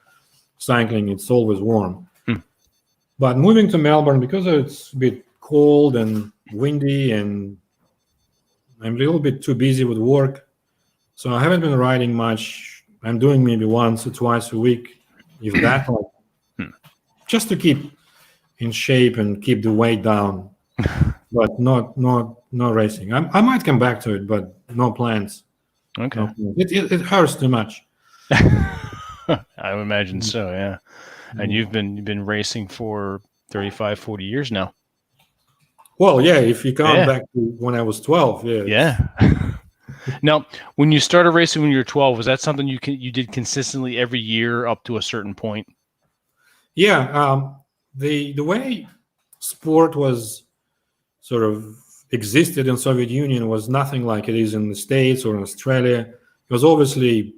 cycling. It's always warm. But moving to Melbourne, because it's a bit cold and windy and I'm a little bit too busy with work, so I haven't been riding much. I'm doing maybe once or twice a week, if that, just to keep in shape and keep the weight down, but not racing. I might come back to it, but no plans. Okay. No plans. It hurts too much. I would imagine so, yeah. And you've been racing for 35, 40 years now. Well, yeah, if you count back to when I was 12, yeah. Yeah. Now, when you started racing when you were 12, was that something you did consistently every year up to a certain point? Yeah. The way sport was sort of existed in Soviet Union was nothing like it is in the States or in Australia. It was obviously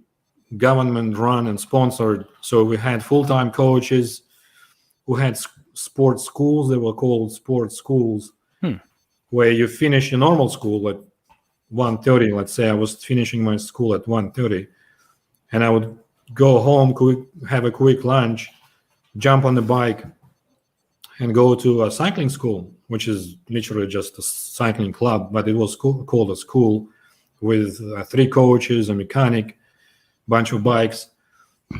government run and sponsored. So we had full-time coaches who had sports schools. They were called sports schools, where you finish your normal school at 1:30. Let's say I was finishing my school at 1:30, and I would go home, have a quick lunch, jump on the bike, and go to a cycling school, which is literally just a cycling club, but it was called a school with 3 coaches, a mechanic, bunch of bikes.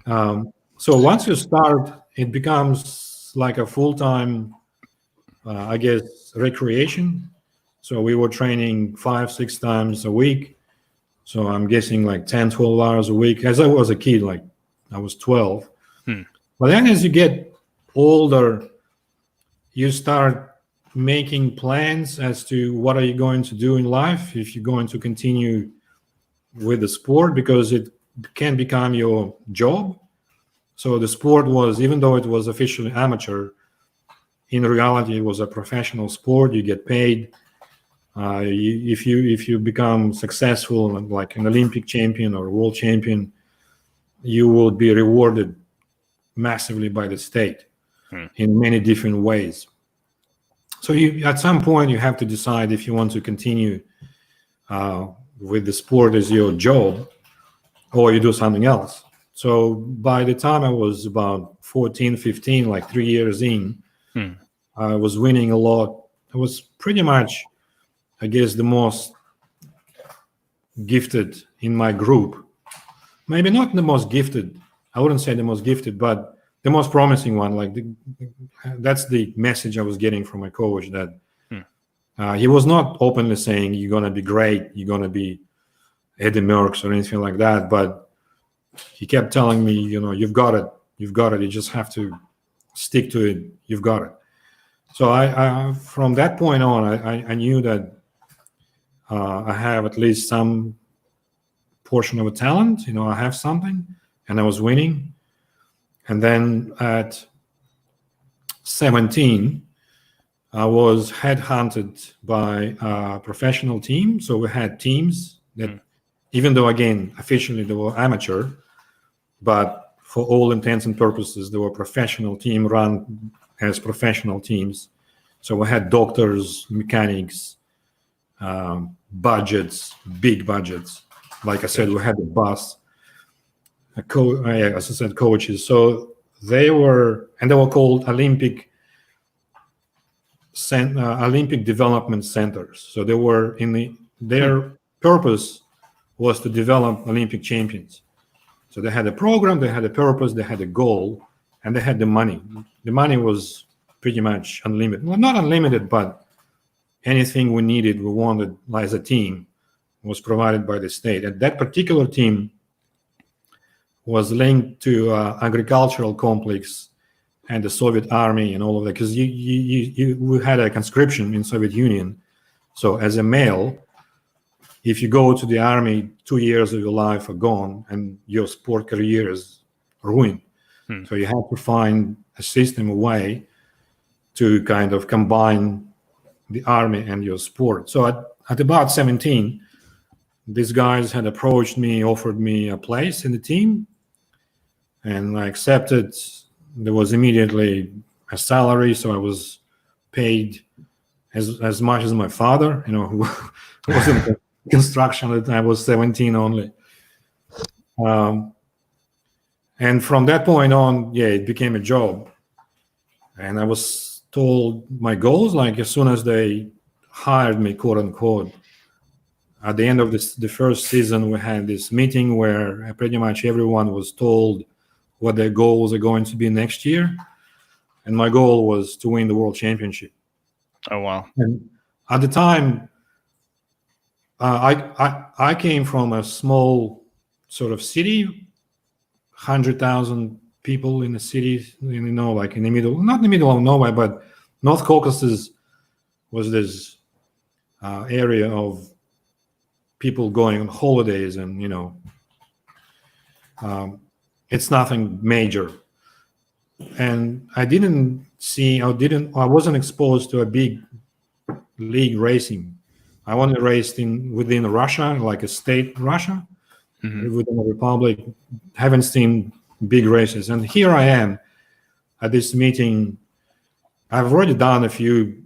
So once you start, it becomes like a full-time, I guess, recreation. So we were training 5-6 times a week. So I'm guessing like 10-12 hours a week. As I was a kid, like I was 12. But then as you get older, you start making plans as to what are you going to do in life, if you're going to continue with the sport, because it can become your job. So the sport was, even though it was officially amateur, in reality it was a professional sport. You get paid. If you become successful, like an Olympic champion or world champion, you will be rewarded massively by the state in many different ways. So at some point you have to decide if you want to continue with the sport as your job, or you do something else. So by the time I was about 14, 15, like 3 years in, I was winning a lot. I was pretty much, I guess, the most gifted in my group. Maybe not the most gifted. I wouldn't say the most gifted, but the most promising one. Like that's the message I was getting from my coach, that he was not openly saying you're going to be great, you're going to be Eddie Merckx or anything like that, but he kept telling me, you've got it, you just have to stick to it, you've got it. So I from that point on, I knew that I have at least some portion of a talent, I have something, and I was winning. And then at 17, I was headhunted by a professional team. So we had teams that, even though, again, officially they were amateur, but for all intents and purposes, they were professional team run as professional teams. So we had doctors, mechanics, budgets, big budgets. Like I said, we had a bus, as I said, coaches. So they were called Olympic development centers. So they were their purpose was to develop Olympic champions. So they had a program, they had a purpose, they had a goal, and they had the money. The money was pretty much unlimited. Well, not unlimited, but anything we needed, we wanted as a team was provided by the state. And that particular team was linked to agricultural complex and the Soviet army and all of that, because we had a conscription in Soviet Union. So as a male, if you go to the army, 2 years of your life are gone and your sport career is ruined. So you have to find a system, a way to kind of combine the army and your sport. So at about 17, these guys had approached me, offered me a place in the team, and I accepted. There was immediately a salary, so I was paid as much as my father, who wasn't in construction at the time. I was 17 only. And from that point on, it became a job. And I was told my goals, like as soon as they hired me, quote unquote, at the end of the first season, we had this meeting where pretty much everyone was told what their goals are going to be next year. And my goal was to win the world championship. Oh, wow. And at the time, I came from a small sort of city, 100,000 people in the city, like in the middle, not in the middle of nowhere, but North Caucasus was this area of people going on holidays, and it's nothing major. And I wasn't exposed to a big league racing. I only raced within Russia, like a state Russia, within a republic. Haven't seen big races. And here I am at this meeting. I've already done a few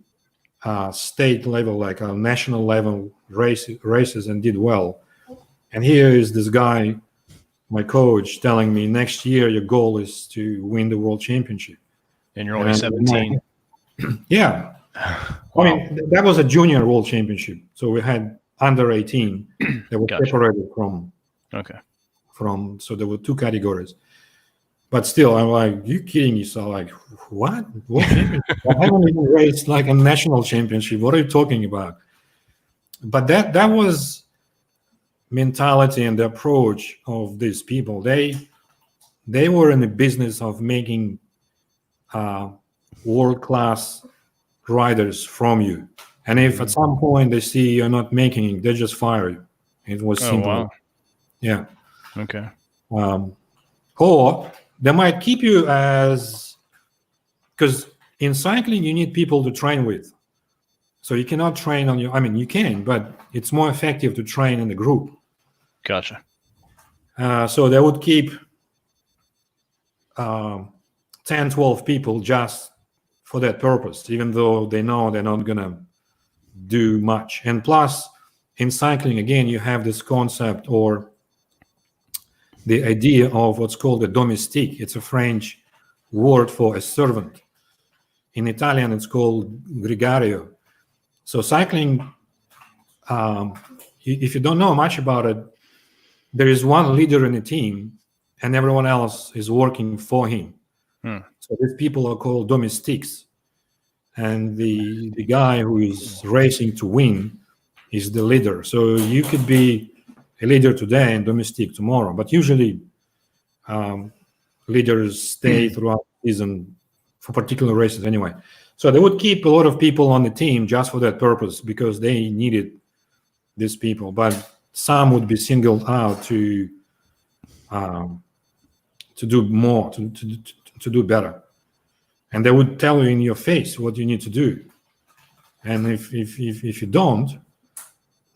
state level, like national level races, and did well. And here is this guy, my coach, telling me next year your goal is to win the world championship. And you're only 17. Yeah. Wow. I mean, that was a junior world championship. So we had under 18 that were Gotcha. separated from, so there were two categories. But still, I'm like, you kidding yourself? Like, what? World championship? I haven't even raced like a national championship. What are you talking about? But that was mentality and the approach of these people. They were in the business of making world-class riders from you. And if at some point they see you're not making it, they just fire you. It was simple. Wow. Yeah. Okay. Or they might keep you because in cycling you need people to train with. So you cannot train on your, you can, but it's more effective to train in a group. Gotcha. So they would keep 10, 12 people just for that purpose, even though they know they're not going to do much. And plus, in cycling, again, you have this concept or the idea of what's called a domestique. It's a French word for a servant. In Italian, it's called gregario. So cycling, if you don't know much about it, there is one leader in the team and everyone else is working for him. So these people are called domestiques. And the guy who is racing to win is the leader. So you could be a leader today and domestique tomorrow. But usually leaders stay throughout the season for particular races anyway. So they would keep a lot of people on the team just for that purpose because they needed these people. But some would be singled out to to do more, to do better. And they would tell you in your face what you need to do. And if you don't,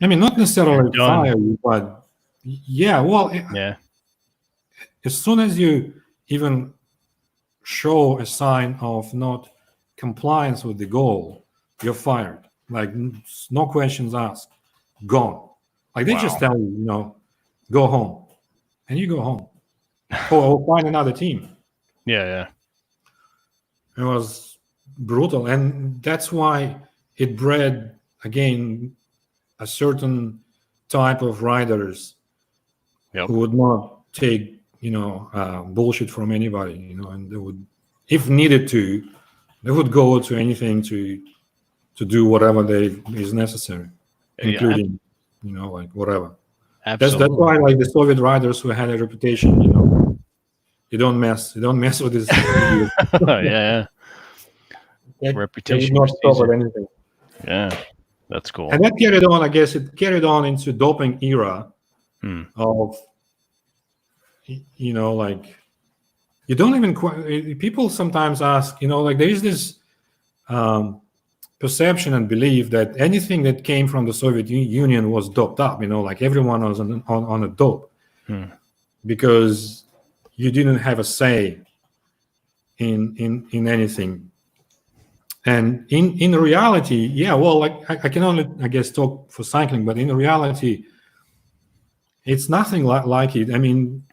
I mean, not necessarily fire you, but yeah, well, Yeah. as soon as you even show a sign of not compliance with the goal, you're fired. Like, no questions asked, gone. Like, they just tell you, go home, and you go home, or find another team. Yeah. It was brutal, and that's why it bred, again, a certain type of riders who would not take, bullshit from anybody, and they would, if needed to, they would go to anything to do whatever is necessary, including, like whatever. Absolutely. That's why, like, the Soviet riders who had a reputation, you don't mess with this. Yeah. Reputation. They would not stop at anything. Yeah, that's cool. And that carried on, I guess, into doping era of, like, you don't even, people sometimes ask, like, there is this perception and belief that anything that came from the Soviet Union was doped up, like everyone was on a dope because you didn't have a say in anything. And in reality, yeah, well, like, I can only, I guess, talk for cycling, but in reality, it's nothing like it. I mean,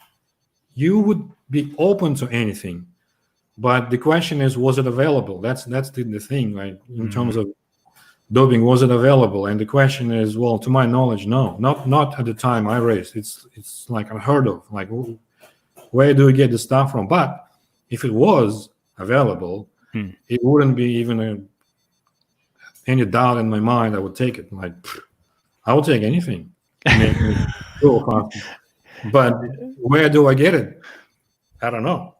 you would be open to anything, but the question is, was it available? That's the thing, like, in terms of doping, was it available? And the question is, well, to my knowledge, no, not at the time I raced. It's like unheard of. Like, where do we get the stuff from? But if it was available, it wouldn't be even any doubt in my mind. I would take it. Like, I would take anything. But where do I get it? I don't know.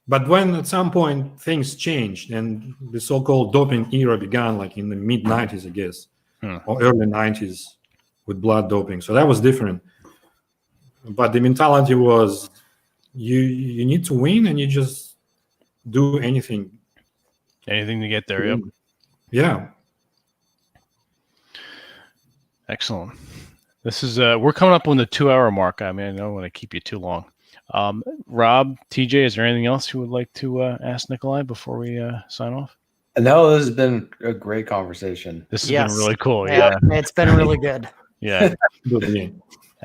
But when at some point things changed and the so-called doping era began, like in the mid-90s, I guess, or early 90s with blood doping. So that was different. But the mentality was you need to win and you just do anything. Anything to get there, yep. Yeah. Excellent. This is we're coming up on the 2-hour mark. I mean, I don't want to keep you too long. Rob, TJ, is there anything else you would like to ask Nikolai before we sign off? No, this has been a great conversation. This has been really cool. Yeah, it's been really good. Yeah.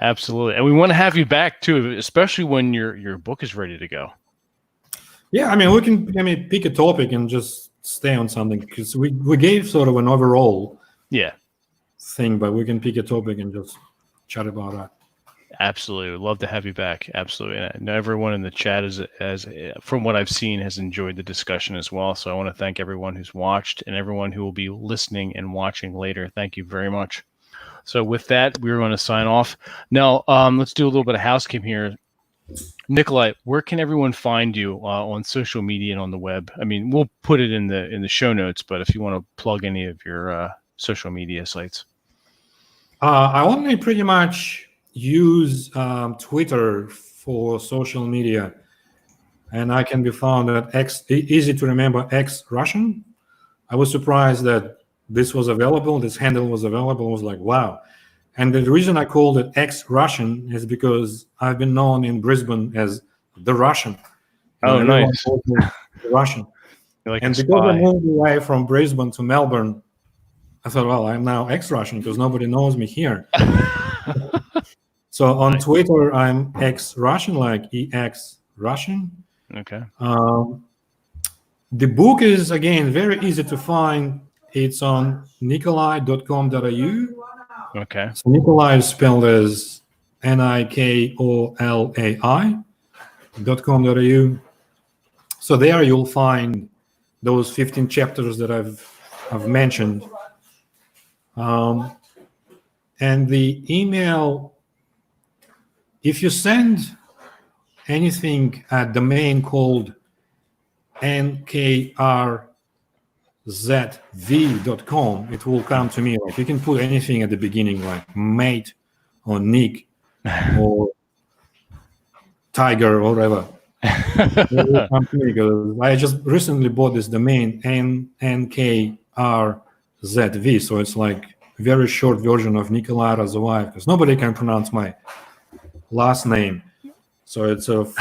Absolutely. And we want to have you back too, especially when your book is ready to go. Yeah, I mean, we can pick a topic and just stay on something, because we gave sort of an overall thing, but we can pick a topic and just chat about that. Absolutely. We'd love to have you back. Absolutely. And I know everyone in the chat has, from what I've seen, has enjoyed the discussion as well. So I want to thank everyone who's watched and everyone who will be listening and watching later. Thank you very much. So with that, we're going to sign off. Now, let's do a little bit of housekeeping here. Nikolai, where can everyone find you on social media and on the web? I mean, we'll put it in the show notes, but if you want to plug any of your social media sites. I only pretty much use Twitter for social media, and I can be found at easy to remember X Russian. I was surprised that this was available, this handle was available. I was like, wow. And the reason I called it X Russian is because I've been known in Brisbane as the Russian. Oh, nice. The Russian. Like, and because I moved away from Brisbane to Melbourne, I thought, well, I'm now X-Russian because nobody knows me here. So on Twitter, I'm X-Russian, like EX Russian. Okay. The book is, again, very easy to find. It's on nicolai.com.au. Okay. So Nikolai is spelled as nikolai.com.au. So there you'll find those 15 chapters that I've mentioned. And the email, if you send anything at domain called nkrzv.com, it will come to me. Like, you can put anything at the beginning, like mate or Nick or Tiger or whatever. Will come to me, because I just recently bought this domain NKRZV, so it's like very short version of Nikolai Razуваev, because nobody can pronounce my last name. So it's 5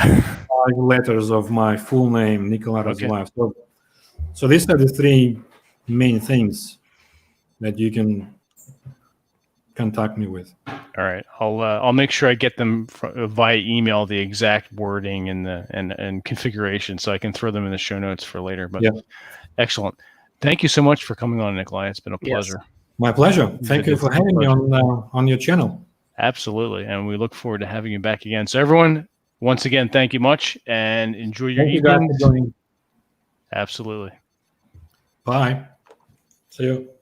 letters of my full name, Nikolai Okay. Razуваev. So these are the 3 main things that you can contact me with. All right, I'll make sure I get them via email, the exact wording and the and configuration, so I can throw them in the show notes for later. But Yeah. Excellent. Thank you so much for coming on, Nikolai. It's been a Yes. pleasure. My pleasure. Thank you It's for a having me pleasure. on your channel. Absolutely, and we look forward to having you back again. So everyone, once again, thank you much, and enjoy your Thank you guys evenings. for joining. Absolutely. Bye. See you.